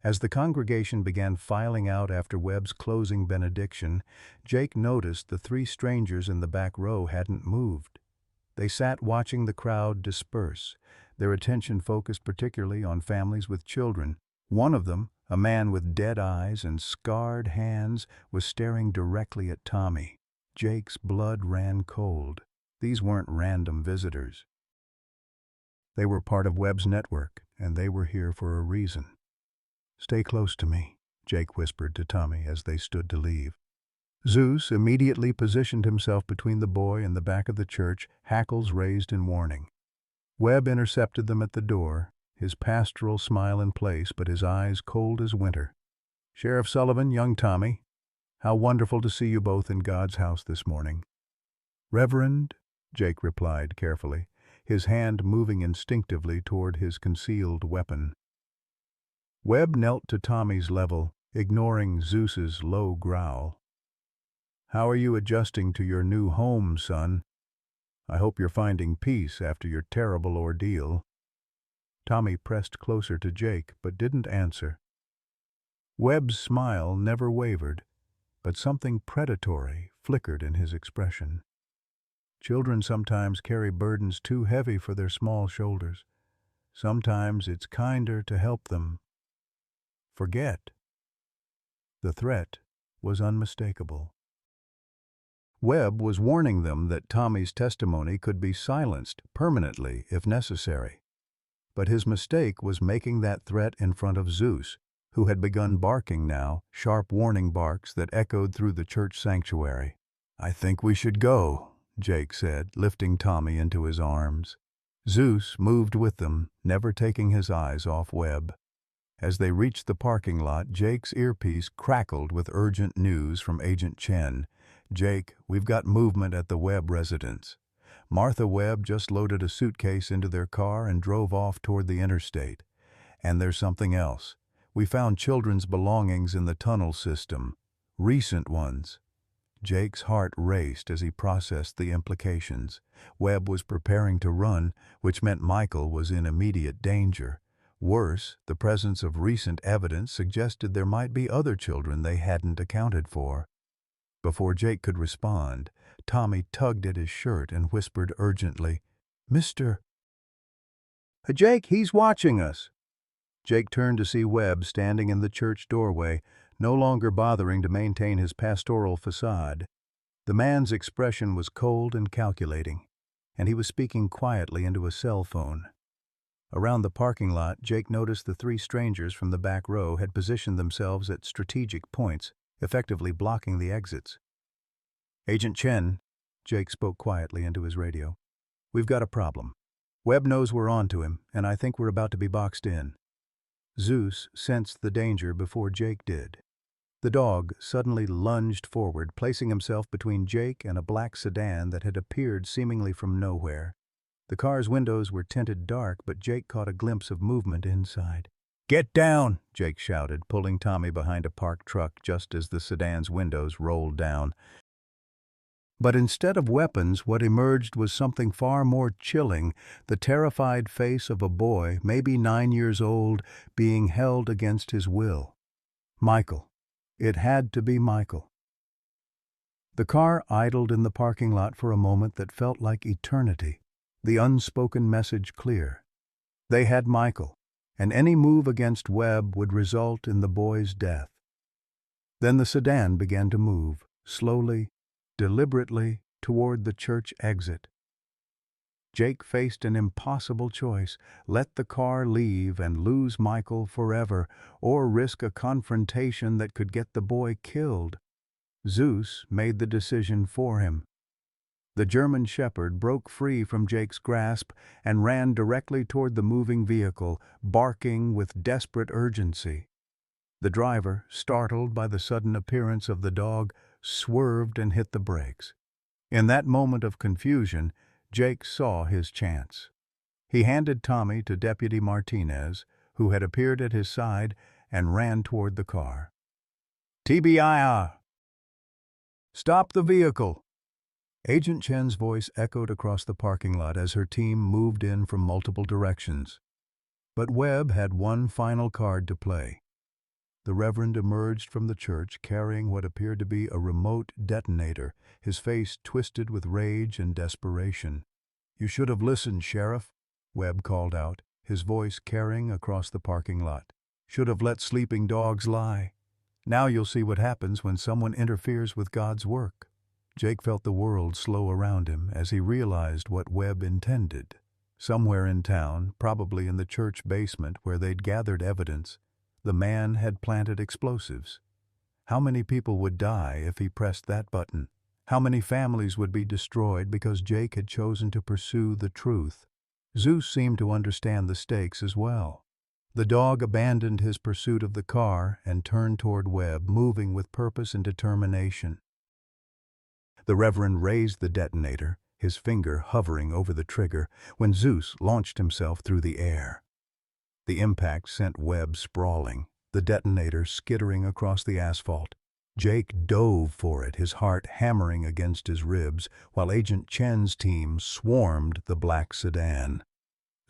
As the congregation began filing out after Webb's closing benediction, Jake noticed the three strangers in the back row hadn't moved. They sat watching the crowd disperse, their attention focused particularly on families with children. One of them, a man with dead eyes and scarred hands, was staring directly at Tommy. Jake's blood ran cold. These weren't random visitors. They were part of Webb's network, and they were here for a reason. "Stay close to me," Jake whispered to Tommy as they stood to leave. Zeus immediately positioned himself between the boy and the back of the church, hackles raised in warning. Webb intercepted them at the door, his pastoral smile in place but his eyes cold as winter. "Sheriff Sullivan, young Tommy, how wonderful to see you both in God's house this morning." "Reverend," Jake replied carefully, his hand moving instinctively toward his concealed weapon. Webb knelt to Tommy's level, ignoring Zeus's low growl. "How are you adjusting to your new home, son? I hope you're finding peace after your terrible ordeal." Tommy pressed closer to Jake, but didn't answer. Webb's smile never wavered, but something predatory flickered in his expression. "Children sometimes carry burdens too heavy for their small shoulders. Sometimes it's kinder to help them forget." The threat was unmistakable. Webb was warning them that Tommy's testimony could be silenced permanently if necessary. But his mistake was making that threat in front of Zeus, who had begun barking now, sharp warning barks that echoed through the church sanctuary. "I think we should go," Jake said, lifting Tommy into his arms. Zeus moved with them, never taking his eyes off Webb. As they reached the parking lot, Jake's earpiece crackled with urgent news from Agent Chen. "Jake, we've got movement at the Webb residence. Martha Webb just loaded a suitcase into their car and drove off toward the interstate. And there's something else. We found children's belongings in the tunnel system. Recent ones." Jake's heart raced as he processed the implications. Webb was preparing to run, which meant Michael was in immediate danger. Worse, the presence of recent evidence suggested there might be other children they hadn't accounted for. Before Jake could respond, Tommy tugged at his shirt and whispered urgently, "Mr. Jake, he's watching us." Jake turned to see Webb standing in the church doorway, no longer bothering to maintain his pastoral facade. The man's expression was cold and calculating, and he was speaking quietly into a cell phone. Around the parking lot, Jake noticed the three strangers from the back row had positioned themselves at strategic points, effectively blocking the exits. "Agent Chen," Jake spoke quietly into his radio, "we've got a problem. Webb knows we're on to him, and I think we're about to be boxed in." Zeus sensed the danger before Jake did. The dog suddenly lunged forward, placing himself between Jake and a black sedan that had appeared seemingly from nowhere. The car's windows were tinted dark, but Jake caught a glimpse of movement inside. "Get down!" Jake shouted, pulling Tommy behind a parked truck just as the sedan's windows rolled down. But instead of weapons, what emerged was something far more chilling, the terrified face of a boy, maybe 9 years old, being held against his will. Michael. It had to be Michael. The car idled in the parking lot for a moment that felt like eternity, the unspoken message clear. They had Michael, and any move against Webb would result in the boy's death. Then the sedan began to move, slowly, deliberately, toward the church exit. Jake faced an impossible choice: let the car leave and lose Michael forever, or risk a confrontation that could get the boy killed. Zeus made the decision for him. The German shepherd broke free from Jake's grasp and ran directly toward the moving vehicle, barking with desperate urgency. The driver, startled by the sudden appearance of the dog, swerved and hit the brakes. In that moment of confusion, Jake saw his chance. He handed Tommy to Deputy Martinez, who had appeared at his side, and ran toward the car. "TBIR! Stop the vehicle!" Agent Chen's voice echoed across the parking lot as her team moved in from multiple directions. But Webb had one final card to play. The Reverend emerged from the church carrying what appeared to be a remote detonator, his face twisted with rage and desperation. "You should have listened, Sheriff," Webb called out, his voice carrying across the parking lot. "Should have let sleeping dogs lie. Now you'll see what happens when someone interferes with God's work." Jake felt the world slow around him as he realized what Webb intended. Somewhere in town, probably in the church basement where they'd gathered evidence, the man had planted explosives. How many people would die if he pressed that button? How many families would be destroyed because Jake had chosen to pursue the truth? Zeus seemed to understand the stakes as well. The dog abandoned his pursuit of the car and turned toward Webb, moving with purpose and determination. The Reverend raised the detonator, his finger hovering over the trigger, when Zeus launched himself through the air. The impact sent Webb sprawling, the detonator skittering across the asphalt. Jake dove for it, his heart hammering against his ribs, while Agent Chen's team swarmed the black sedan.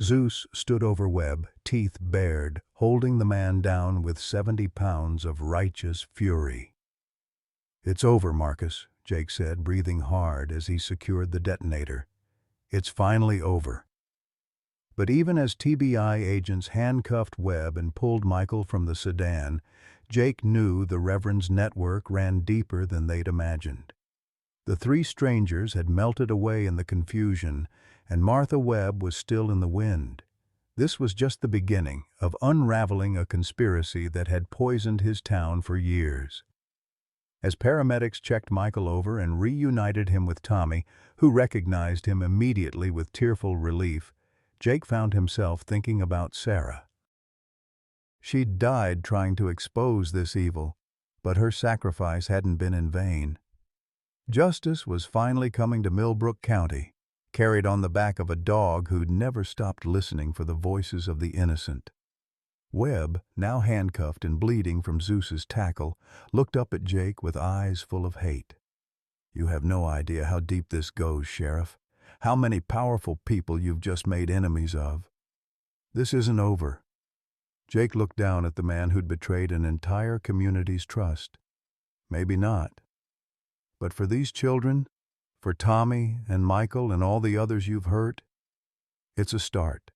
Zeus stood over Webb, teeth bared, holding the man down with 70 pounds of righteous fury. "It's over, Marcus," Jake said, breathing hard as he secured the detonator. "It's finally over." But even as TBI agents handcuffed Webb and pulled Michael from the sedan, Jake knew the Reverend's network ran deeper than they'd imagined. The three strangers had melted away in the confusion, and Martha Webb was still in the wind. This was just the beginning of unraveling a conspiracy that had poisoned his town for years. As paramedics checked Michael over and reunited him with Tommy, who recognized him immediately with tearful relief, Jake found himself thinking about Sarah. She'd died trying to expose this evil, but her sacrifice hadn't been in vain. Justice was finally coming to Millbrook County, carried on the back of a dog who'd never stopped listening for the voices of the innocent. Webb, now handcuffed and bleeding from Zeus's tackle, looked up at Jake with eyes full of hate. "You have no idea how deep this goes, Sheriff. How many powerful people you've just made enemies of. This isn't over." Jake looked down at the man who'd betrayed an entire community's trust. "Maybe not. But for these children, for Tommy and Michael and all the others you've hurt, it's a start."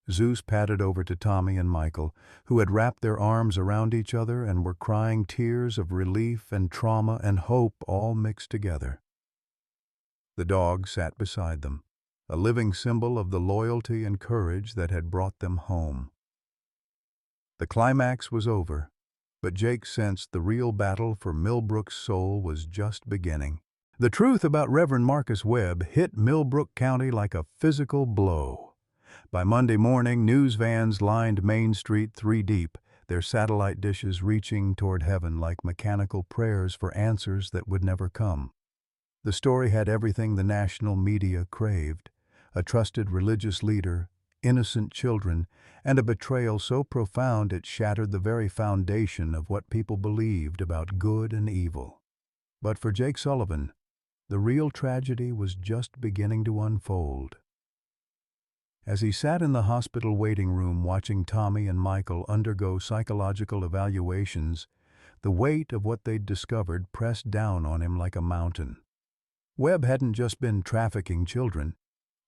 Zeus padded over to Tommy and Michael, who had wrapped their arms around each other and were crying tears of relief and trauma and hope all mixed together. The dog sat beside them, a living symbol of the loyalty and courage that had brought them home. The climax was over, but Jake sensed the real battle for Millbrook's soul was just beginning. The truth about Reverend Marcus Webb hit Millbrook County like a physical blow. By Monday morning, news vans lined Main Street 3 deep, their satellite dishes reaching toward heaven like mechanical prayers for answers that would never come. The story had everything the national media craved: a trusted religious leader, innocent children, and a betrayal so profound it shattered the very foundation of what people believed about good and evil. But for Jake Sullivan, the real tragedy was just beginning to unfold. As he sat in the hospital waiting room watching Tommy and Michael undergo psychological evaluations, the weight of what they'd discovered pressed down on him like a mountain. Webb hadn't just been trafficking children.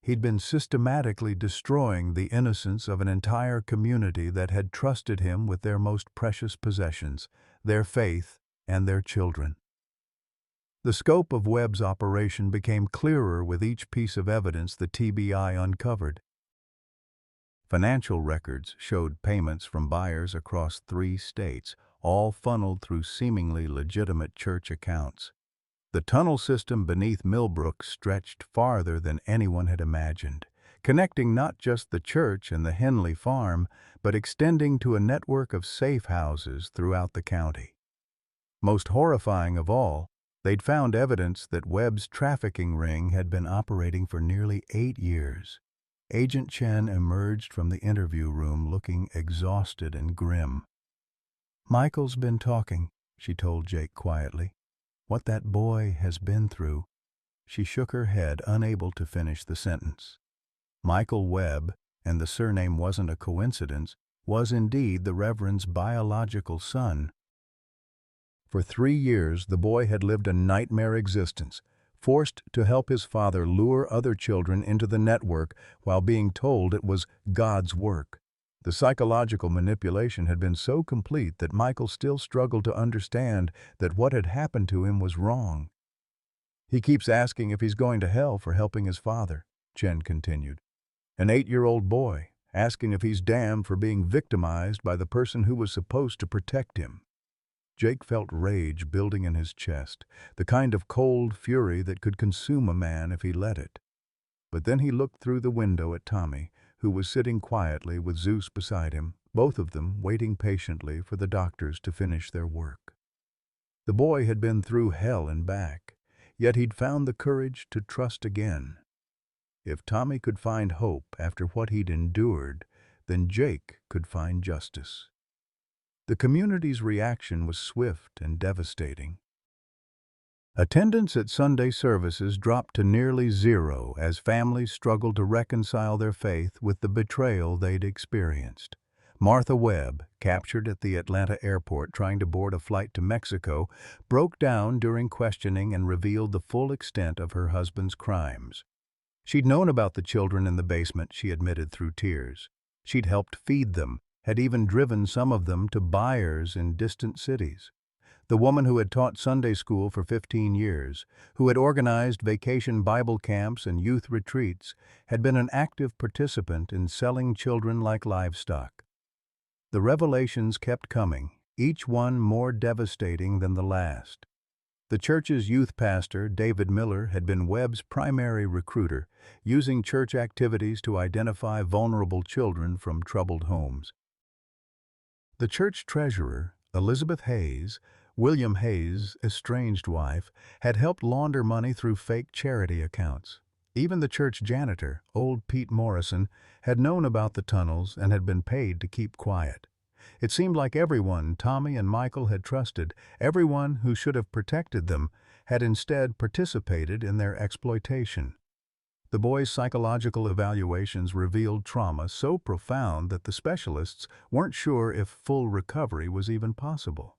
He'd been systematically destroying the innocence of an entire community that had trusted him with their most precious possessions, their faith and their children. The scope of Webb's operation became clearer with each piece of evidence the TBI uncovered. Financial records showed payments from buyers across 3 states, all funneled through seemingly legitimate church accounts. The tunnel system beneath Millbrook stretched farther than anyone had imagined, connecting not just the church and the Henley farm, but extending to a network of safe houses throughout the county. Most horrifying of all, they'd found evidence that Webb's trafficking ring had been operating for nearly 8 years. Agent Chen emerged from the interview room looking exhausted and grim. "Michael's been talking," she told Jake quietly. "What that boy has been through, She shook her head, unable to finish the sentence. Michael Webb, and the surname wasn't a coincidence, was indeed the Reverend's biological son. For 3 years, the boy had lived a nightmare existence, forced to help his father lure other children into the network while being told it was God's work. The psychological manipulation had been so complete that Michael still struggled to understand that what had happened to him was wrong. "He keeps asking if he's going to hell for helping his father," Jen continued. "An 8-year-old boy, asking if he's damned for being victimized by the person who was supposed to protect him." Jake felt rage building in his chest, the kind of cold fury that could consume a man if he let it. But then he looked through the window at Tommy, who was sitting quietly with Zeus beside him, both of them waiting patiently for the doctors to finish their work. The boy had been through hell and back, yet he'd found the courage to trust again. If Tommy could find hope after what he'd endured, then Jake could find justice. The community's reaction was swift and devastating. Attendance at Sunday services dropped to nearly zero as families struggled to reconcile their faith with the betrayal they'd experienced. Martha Webb, captured at the Atlanta airport trying to board a flight to Mexico, broke down during questioning and revealed the full extent of her husband's crimes. She'd known about the children in the basement, she admitted through tears. She'd helped feed them, had even driven some of them to buyers in distant cities. The woman who had taught Sunday school for 15 years, who had organized vacation Bible camps and youth retreats, had been an active participant in selling children like livestock. The revelations kept coming, each one more devastating than the last. The church's youth pastor, David Miller, had been Webb's primary recruiter, using church activities to identify vulnerable children from troubled homes. The church treasurer, Elizabeth Hayes, William Hayes' estranged wife, had helped launder money through fake charity accounts. Even the church janitor, old Pete Morrison, had known about the tunnels and had been paid to keep quiet. It seemed like everyone Tommy and Michael had trusted, everyone who should have protected them, had instead participated in their exploitation. The boy's psychological evaluations revealed trauma so profound that the specialists weren't sure if full recovery was even possible.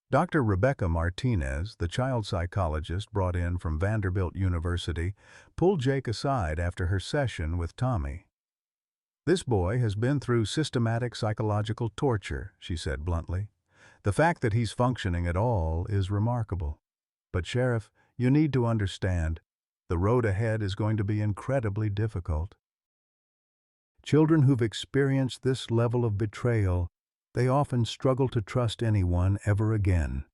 Dr. Rebecca Martinez, the child psychologist brought in from Vanderbilt University, pulled Jake aside after her session with Tommy. "This boy has been through systematic psychological torture," she said bluntly. "The fact that he's functioning at all is remarkable. But Sheriff, you need to understand, the road ahead is going to be incredibly difficult. Children who've experienced this level of betrayal, they often struggle to trust anyone ever again."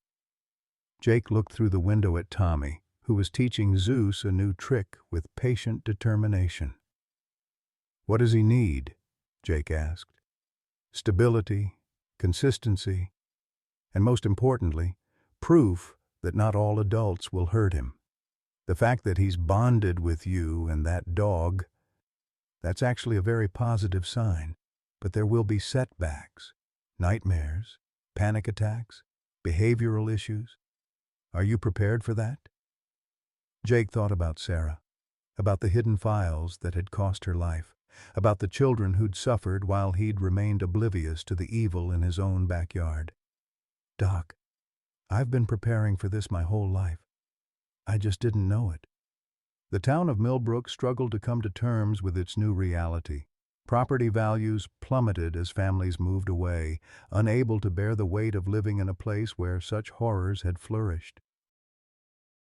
Jake looked through the window at Tommy, who was teaching Zeus a new trick with patient determination. "What does he need?" Jake asked. "Stability, consistency, and most importantly, proof that not all adults will hurt him. The fact that he's bonded with you and that dog, that's actually a very positive sign, but there will be setbacks, nightmares, panic attacks, behavioral issues. Are you prepared for that?" Jake thought about Sarah, about the hidden files that had cost her life, about the children who'd suffered while he'd remained oblivious to the evil in his own backyard. "Doc, I've been preparing for this my whole life. I just didn't know it." The town of Millbrook struggled to come to terms with its new reality. Property values plummeted as families moved away, unable to bear the weight of living in a place where such horrors had flourished.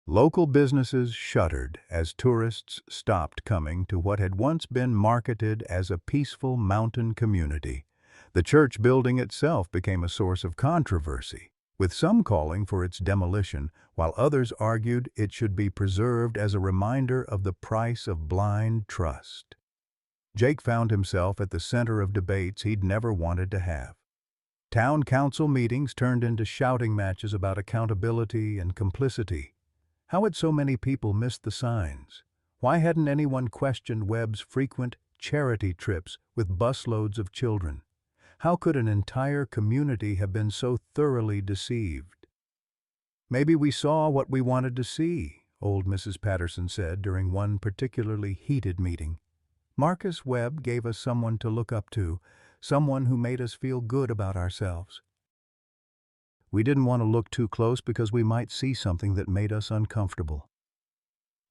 Local businesses shuttered as tourists stopped coming to what had once been marketed as a peaceful mountain community. The church building itself became a source of controversy, with some calling for its demolition, while others argued it should be preserved as a reminder of the price of blind trust. Jake found himself at the center of debates he'd never wanted to have. Town council meetings turned into shouting matches about accountability and complicity. How had so many people missed the signs? Why hadn't anyone questioned Webb's frequent charity trips with busloads of children? How could an entire community have been so thoroughly deceived? "Maybe we saw what we wanted to see," old Mrs. Patterson said during one particularly heated meeting. Marcus Webb gave us someone to look up to, someone who made us feel good about ourselves. We didn't want to look too close because we might see something that made us uncomfortable.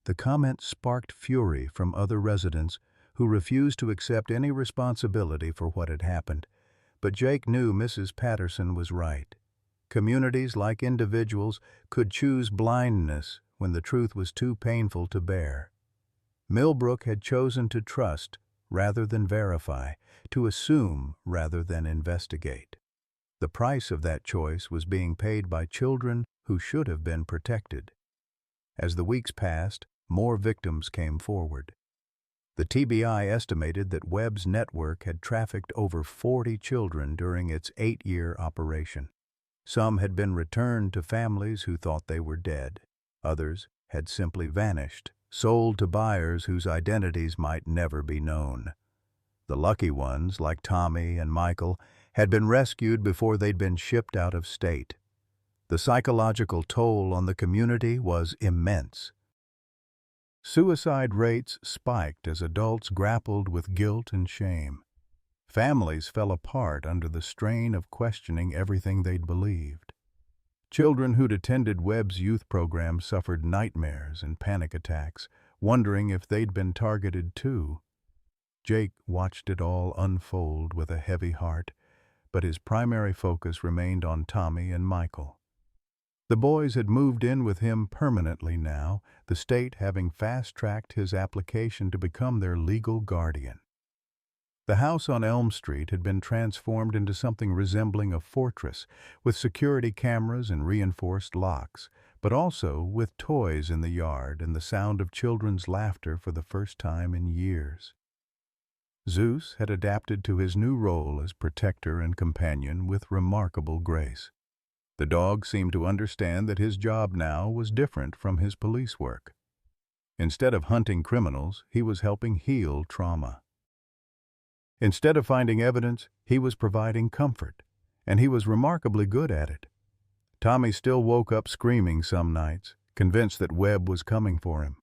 The comment sparked fury from other residents who refused to accept any responsibility for what had happened. But Jake knew Mrs. Patterson was right. Communities, like individuals, could choose blindness when the truth was too painful to bear. Millbrook had chosen to trust rather than verify, to assume rather than investigate. The price of that choice was being paid by children who should have been protected. As the weeks passed, more victims came forward. The TBI estimated that Webb's network had trafficked over 40 children during its 8-year operation. Some had been returned to families who thought they were dead. Others had simply vanished, sold to buyers whose identities might never be known. The lucky ones, like Tommy and Michael, had been rescued before they'd been shipped out of state. The psychological toll on the community was immense. Suicide rates spiked as adults grappled with guilt and shame. Families fell apart under the strain of questioning everything they'd believed. Children who'd attended Webb's youth program suffered nightmares and panic attacks, wondering if they'd been targeted too. Jake watched it all unfold with a heavy heart, but his primary focus remained on Tommy and Michael. The boys had moved in with him permanently now, the state having fast-tracked his application to become their legal guardian. The house on Elm Street had been transformed into something resembling a fortress, with security cameras and reinforced locks, but also with toys in the yard and the sound of children's laughter for the first time in years. Zeus had adapted to his new role as protector and companion with remarkable grace. The dog seemed to understand that his job now was different from his police work. Instead of hunting criminals, he was helping heal trauma. Instead of finding evidence, he was providing comfort, and he was remarkably good at it. Tommy still woke up screaming some nights, convinced that Webb was coming for him.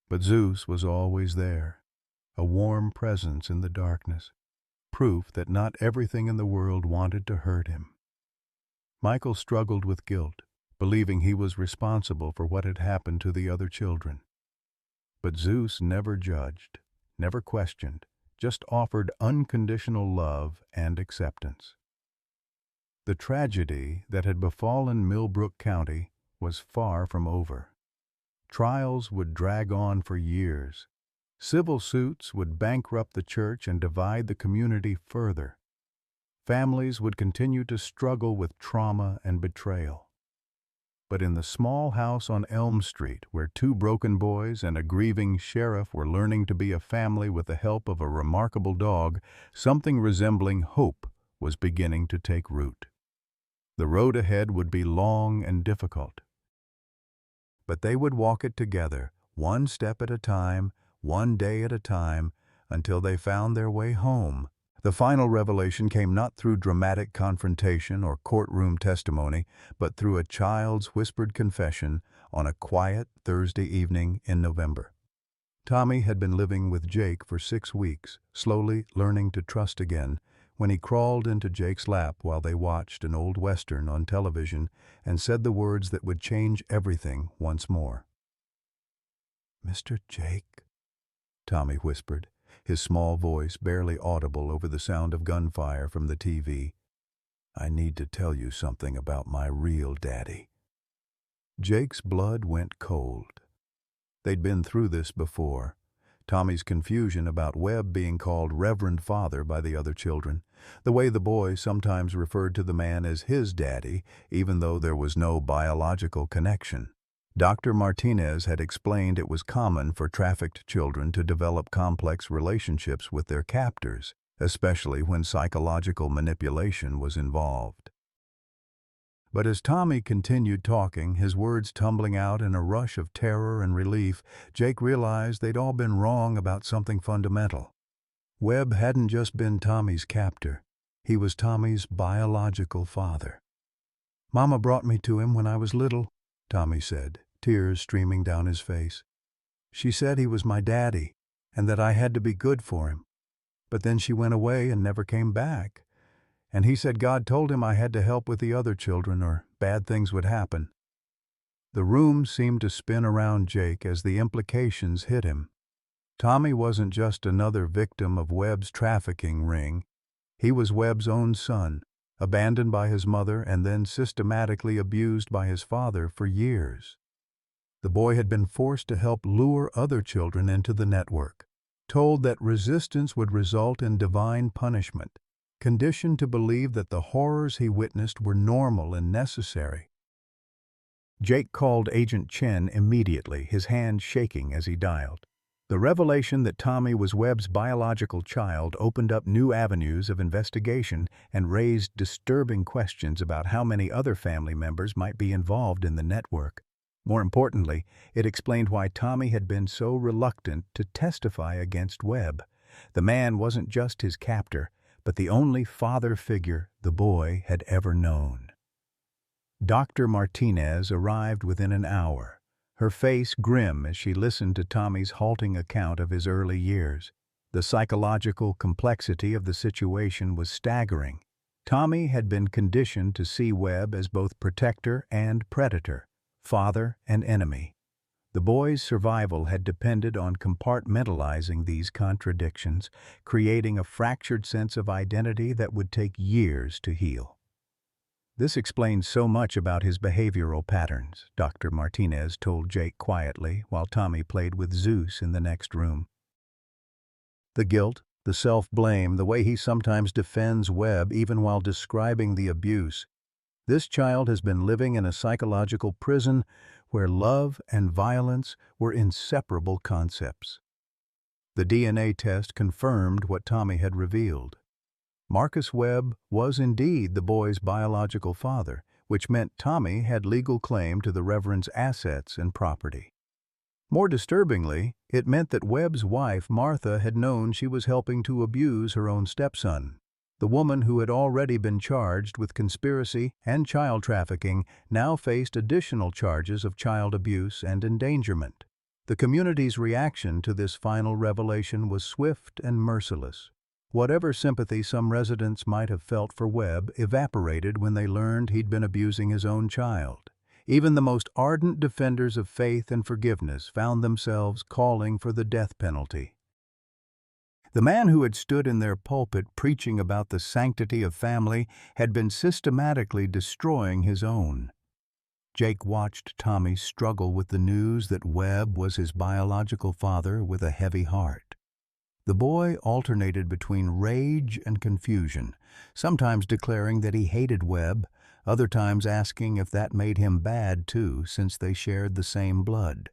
But Zeus was always there, a warm presence in the darkness, proof that not everything in the world wanted to hurt him. Michael struggled with guilt, believing he was responsible for what had happened to the other children. But Zeus never judged, never questioned, just offered unconditional love and acceptance. The tragedy that had befallen Millbrook County was far from over. Trials would drag on for years. Civil suits would bankrupt the church and divide the community further. Families would continue to struggle with trauma and betrayal. But in the small house on Elm Street, where 2 broken boys and a grieving sheriff were learning to be a family with the help of a remarkable dog, something resembling hope was beginning to take root. The road ahead would be long and difficult. But they would walk it together, one step at a time, one day at a time, until they found their way home. The final revelation came not through dramatic confrontation or courtroom testimony, but through a child's whispered confession on a quiet Thursday evening in November. Tommy had been living with Jake for 6 weeks, slowly learning to trust again, when he crawled into Jake's lap while they watched an old Western on television and said the words that would change everything once more. "Mr. Jake," Tommy whispered, his small voice barely audible over the sound of gunfire from the TV. "I need to tell you something about my real daddy." Jake's blood went cold. They'd been through this before. Tommy's confusion about Webb being called Reverend Father by the other children, the way the boy sometimes referred to the man as his daddy, even though there was no biological connection. Dr. Martinez had explained it was common for trafficked children to develop complex relationships with their captors, especially when psychological manipulation was involved. But as Tommy continued talking, his words tumbling out in a rush of terror and relief, Jake realized they'd all been wrong about something fundamental. Webb hadn't just been Tommy's captor. He was Tommy's biological father. "Mama brought me to him when I was little," Tommy said, tears streaming down his face. She said he was my daddy, and that I had to be good for him. But then she went away and never came back. And he said God told him I had to help with the other children or bad things would happen. The room seemed to spin around Jake as the implications hit him. Tommy wasn't just another victim of Webb's trafficking ring. He was Webb's own son, abandoned by his mother and then systematically abused by his father for years. The boy had been forced to help lure other children into the network, told that resistance would result in divine punishment, conditioned to believe that the horrors he witnessed were normal and necessary. Jake called Agent Chen immediately, his hand shaking as he dialed. The revelation that Tommy was Webb's biological child opened up new avenues of investigation and raised disturbing questions about how many other family members might be involved in the network. More importantly, it explained why Tommy had been so reluctant to testify against Webb. The man wasn't just his captor, but the only father figure the boy had ever known. Dr. Martinez arrived within an hour, her face grim as she listened to Tommy's halting account of his early years. The psychological complexity of the situation was staggering. Tommy had been conditioned to see Webb as both protector and predator, father and enemy. The boy's survival had depended on compartmentalizing these contradictions, creating a fractured sense of identity that would take years to heal. This explains so much about his behavioral patterns, Dr. Martinez told Jake quietly while Tommy played with Zeus in the next room. The guilt, the self-blame, the way he sometimes defends Webb even while describing the abuse. This child has been living in a psychological prison where love and violence were inseparable concepts. The DNA test confirmed what Tommy had revealed. Marcus Webb was indeed the boy's biological father, which meant Tommy had legal claim to the Reverend's assets and property. More disturbingly, it meant that Webb's wife, Martha, had known she was helping to abuse her own stepson. The woman who had already been charged with conspiracy and child trafficking now faced additional charges of child abuse and endangerment. The community's reaction to this final revelation was swift and merciless. Whatever sympathy some residents might have felt for Webb evaporated when they learned he'd been abusing his own child. Even the most ardent defenders of faith and forgiveness found themselves calling for the death penalty. The man who had stood in their pulpit preaching about the sanctity of family had been systematically destroying his own. Jake watched Tommy struggle with the news that Webb was his biological father with a heavy heart. The boy alternated between rage and confusion, sometimes declaring that he hated Webb, other times asking if that made him bad too, since they shared the same blood.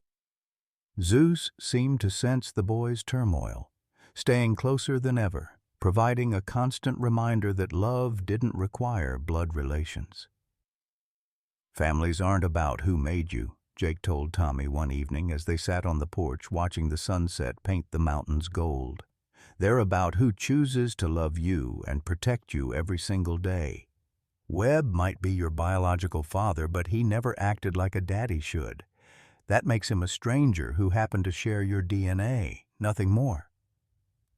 Zeus seemed to sense the boy's turmoil, staying closer than ever, providing a constant reminder that love didn't require blood relations. "Families aren't about who made you," Jake told Tommy one evening as they sat on the porch watching the sunset paint the mountains gold. "They're about who chooses to love you and protect you every single day. Webb might be your biological father, but he never acted like a daddy should. That makes him a stranger who happened to share your DNA, nothing more."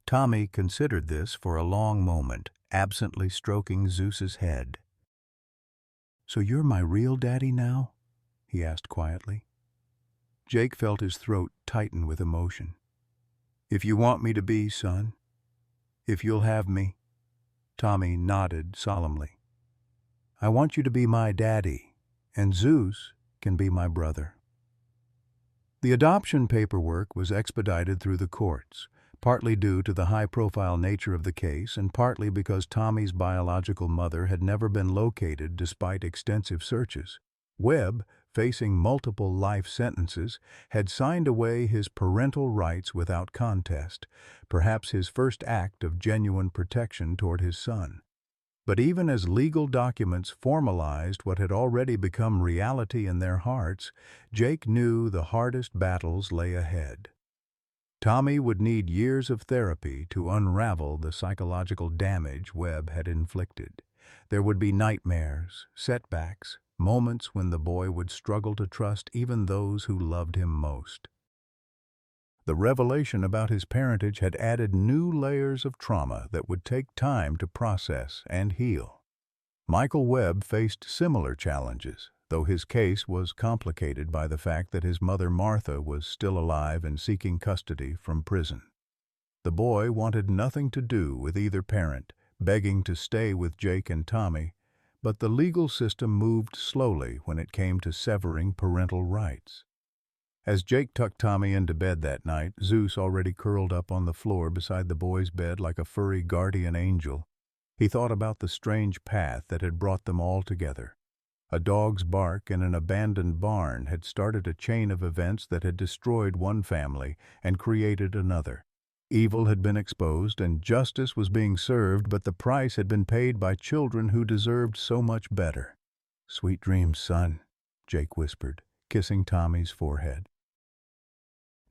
Tommy considered this for a long moment, absently stroking Zeus's head. "So you're my real daddy now?" he asked quietly. Jake felt his throat tighten with emotion. "If you want me to be, son. If you'll have me." Tommy nodded solemnly. "I want you to be my daddy, and Zeus can be my brother." The adoption paperwork was expedited through the courts, partly due to the high-profile nature of the case and partly because Tommy's biological mother had never been located despite extensive searches. Webb, facing multiple life sentences, had signed away his parental rights without contest, perhaps his first act of genuine protection toward his son. But even as legal documents formalized what had already become reality in their hearts, Jake knew the hardest battles lay ahead. Tommy would need years of therapy to unravel the psychological damage Webb had inflicted. There would be nightmares, setbacks, moments when the boy would struggle to trust even those who loved him most. The revelation about his parentage had added new layers of trauma that would take time to process and heal. Michael Webb faced similar challenges, though his case was complicated by the fact that his mother Martha was still alive and seeking custody from prison. The boy wanted nothing to do with either parent, begging to stay with Jake and Tommy, but the legal system moved slowly when it came to severing parental rights. As Jake tucked Tommy into bed that night, Zeus already curled up on the floor beside the boy's bed like a furry guardian angel. He thought about the strange path that had brought them all together. A dog's bark in an abandoned barn had started a chain of events that had destroyed one family and created another. Evil had been exposed and justice was being served, but the price had been paid by children who deserved so much better. "Sweet dreams, son," Jake whispered, kissing Tommy's forehead.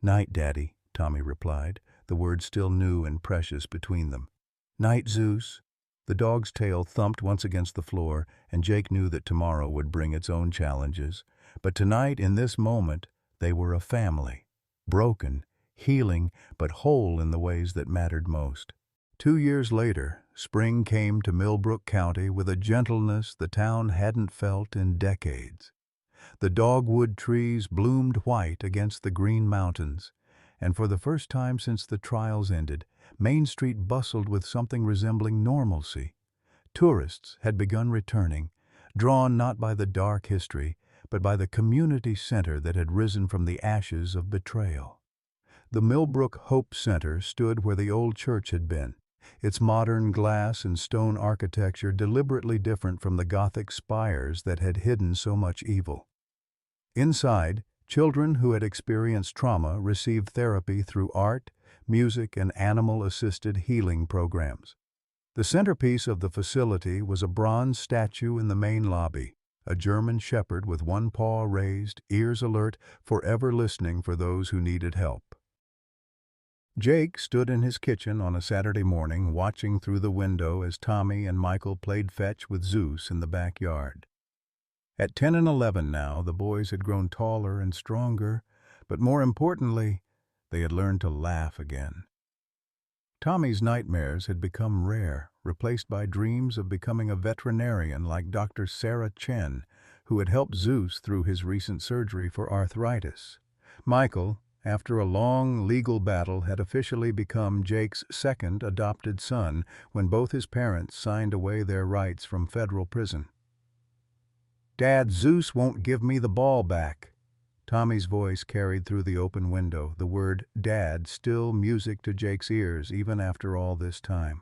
"Night, Daddy," Tommy replied, the words still new and precious between them. "Night, Zeus." The dog's tail thumped once against the floor, and Jake knew that tomorrow would bring its own challenges. But tonight, in this moment, they were a family. Broken, healing, but whole in the ways that mattered most. 2 years later, spring came to Millbrook County with a gentleness the town hadn't felt in decades. The dogwood trees bloomed white against the green mountains, and for the first time since the trials ended, Main Street bustled with something resembling normalcy. Tourists had begun returning, drawn not by the dark history, but by the community center that had risen from the ashes of betrayal. The Millbrook Hope Center stood where the old church had been, its modern glass and stone architecture deliberately different from the Gothic spires that had hidden so much evil. Inside, children who had experienced trauma received therapy through art, music, and animal-assisted healing programs. The centerpiece of the facility was a bronze statue in the main lobby, a German shepherd with one paw raised, ears alert, forever listening for those who needed help. Jake stood in his kitchen on a Saturday morning, watching through the window as Tommy and Michael played fetch with Zeus in the backyard. At 10 and 11 now, the boys had grown taller and stronger, but more importantly, they had learned to laugh again. Tommy's nightmares had become rare, replaced by dreams of becoming a veterinarian like Dr. Sarah Chen, who had helped Zeus through his recent surgery for arthritis. Michael, after a long legal battle, had officially become Jake's second adopted son when both his parents signed away their rights from federal prison. "Dad, Zeus won't give me the ball back." Tommy's voice carried through the open window, the word "Dad" still music to Jake's ears even after all this time.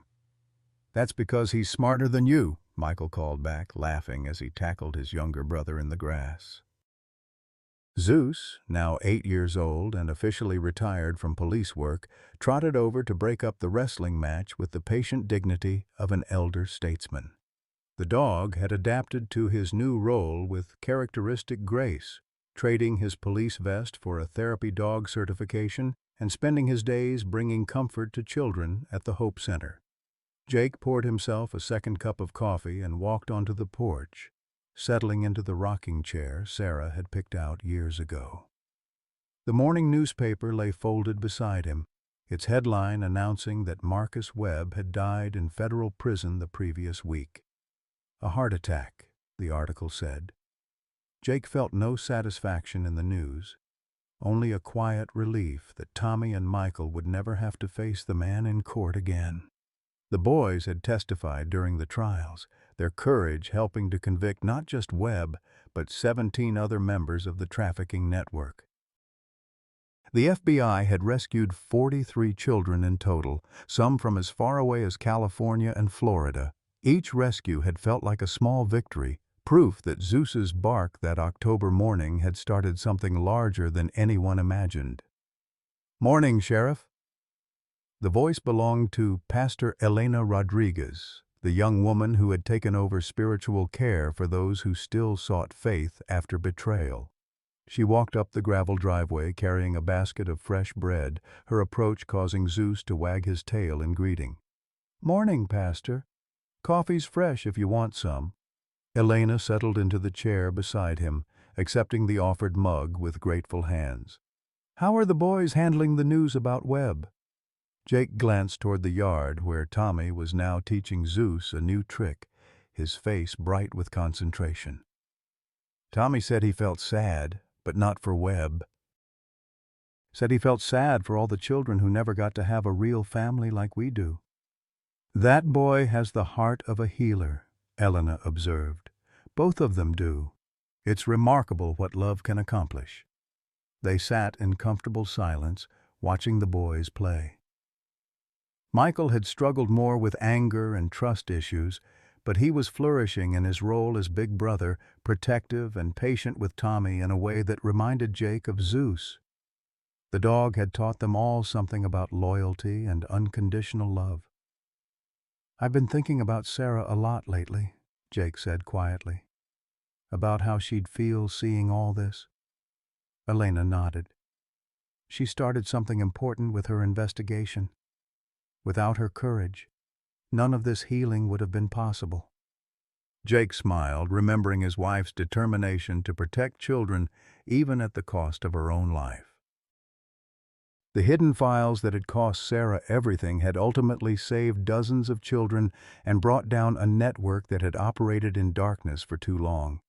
"That's because he's smarter than you," Michael called back, laughing as he tackled his younger brother in the grass. Zeus, now 8 years old and officially retired from police work, trotted over to break up the wrestling match with the patient dignity of an elder statesman. The dog had adapted to his new role with characteristic grace, trading his police vest for a therapy dog certification and spending his days bringing comfort to children at the Hope Center. Jake poured himself a second cup of coffee and walked onto the porch, settling into the rocking chair Sarah had picked out years ago. The morning newspaper lay folded beside him, its headline announcing that Marcus Webb had died in federal prison the previous week. "A heart attack," the article said. Jake felt no satisfaction in the news, only a quiet relief that Tommy and Michael would never have to face the man in court again. The boys had testified during the trials, their courage helping to convict not just Webb, but 17 other members of the trafficking network. The FBI had rescued 43 children in total, some from as far away as California and Florida. Each rescue had felt like a small victory, proof that Zeus's bark that October morning had started something larger than anyone imagined. "Morning, Sheriff." The voice belonged to Pastor Elena Rodriguez, the young woman who had taken over spiritual care for those who still sought faith after betrayal. She walked up the gravel driveway carrying a basket of fresh bread, her approach causing Zeus to wag his tail in greeting. "Morning, Pastor. Coffee's fresh if you want some." Elena settled into the chair beside him, accepting the offered mug with grateful hands. "How are the boys handling the news about Webb?" Jake glanced toward the yard where Tommy was now teaching Zeus a new trick, his face bright with concentration. Tommy said he felt sad, but not for Webb. Said he felt sad for all the children who never got to have a real family like we do. "That boy has the heart of a healer," Elena observed. "Both of them do. It's remarkable what love can accomplish." They sat in comfortable silence, watching the boys play. Michael had struggled more with anger and trust issues, but he was flourishing in his role as big brother, protective and patient with Tommy in a way that reminded Jake of Zeus. The dog had taught them all something about loyalty and unconditional love. "I've been thinking about Sarah a lot lately," Jake said quietly. "About how she'd feel seeing all this." Elena nodded. "She started something important with her investigation. Without her courage, none of this healing would have been possible." Jake smiled, remembering his wife's determination to protect children even at the cost of her own life. The hidden files that had cost Sarah everything had ultimately saved dozens of children and brought down a network that had operated in darkness for too long.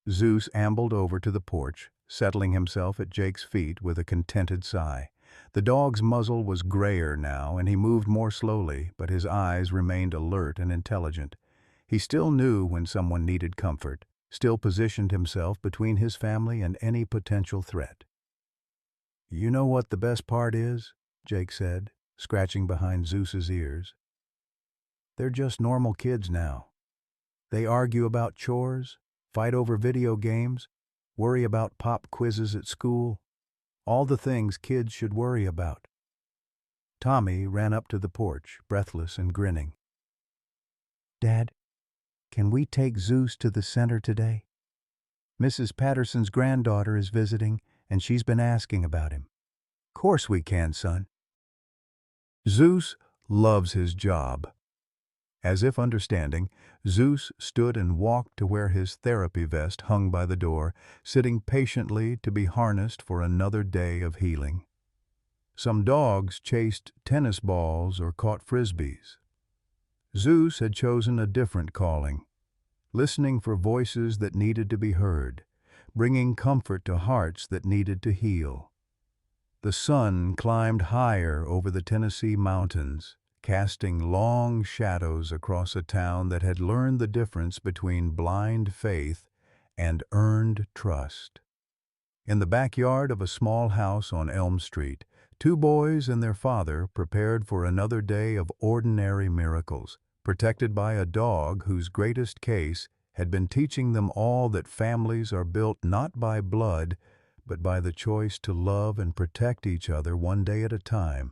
Zeus ambled over to the porch, settling himself at Jake's feet with a contented sigh. The dog's muzzle was grayer now, and he moved more slowly, but his eyes remained alert and intelligent. He still knew when someone needed comfort, still positioned himself between his family and any potential threat. "You know what the best part is?" Jake said, scratching behind Zeus's ears. "They're just normal kids now. They argue about chores, fight over video games, worry about pop quizzes at school. All the things kids should worry about." Tommy ran up to the porch, breathless and grinning. "Dad, can we take Zeus to the center today? Mrs. Patterson's granddaughter is visiting, and she's been asking about him." "Course we can, son." Zeus loves his job. As if understanding, Zeus stood and walked to where his therapy vest hung by the door, sitting patiently to be harnessed for another day of healing. Some dogs chased tennis balls or caught frisbees. Zeus had chosen a different calling, listening for voices that needed to be heard, bringing comfort to hearts that needed to heal. The sun climbed higher over the Tennessee mountains, casting long shadows across a town that had learned the difference between blind faith and earned trust. In the backyard of a small house on Elm Street, two boys and their father prepared for another day of ordinary miracles, protected by a dog whose greatest case had been teaching them all that families are built not by blood, but by the choice to love and protect each other one day at a time.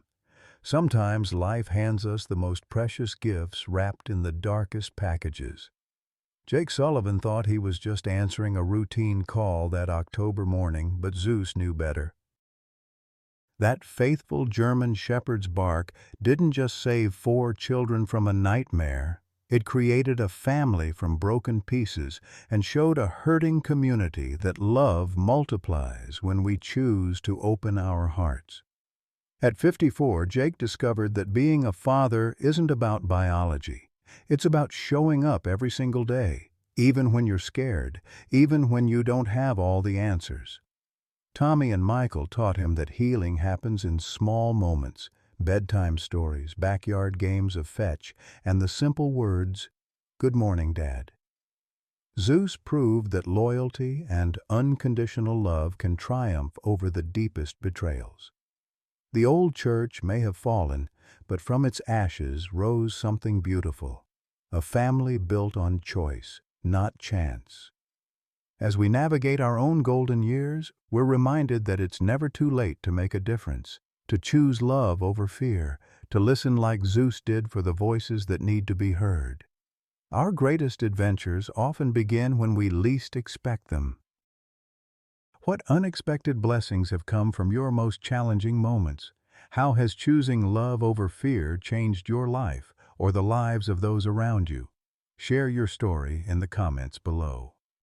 Sometimes life hands us the most precious gifts wrapped in the darkest packages. Jake Sullivan thought he was just answering a routine call that October morning, but Zeus knew better. That faithful German shepherd's bark didn't just save 4 children from a nightmare. It created a family from broken pieces and showed a hurting community that love multiplies when we choose to open our hearts. At 54, Jake discovered that being a father isn't about biology. It's about showing up every single day, even when you're scared, even when you don't have all the answers. Tommy and Michael taught him that healing happens in small moments, bedtime stories, backyard games of fetch, and the simple words, "Good morning, Dad." Zeus proved that loyalty and unconditional love can triumph over the deepest betrayals. The old church may have fallen, but from its ashes rose something beautiful, a family built on choice, not chance. As we navigate our own golden years, we're reminded that it's never too late to make a difference, to choose love over fear, to listen like Zeus did for the voices that need to be heard. Our greatest adventures often begin when we least expect them. What unexpected blessings have come from your most challenging moments? How has choosing love over fear changed your life or the lives of those around you? Share your story in the comments below.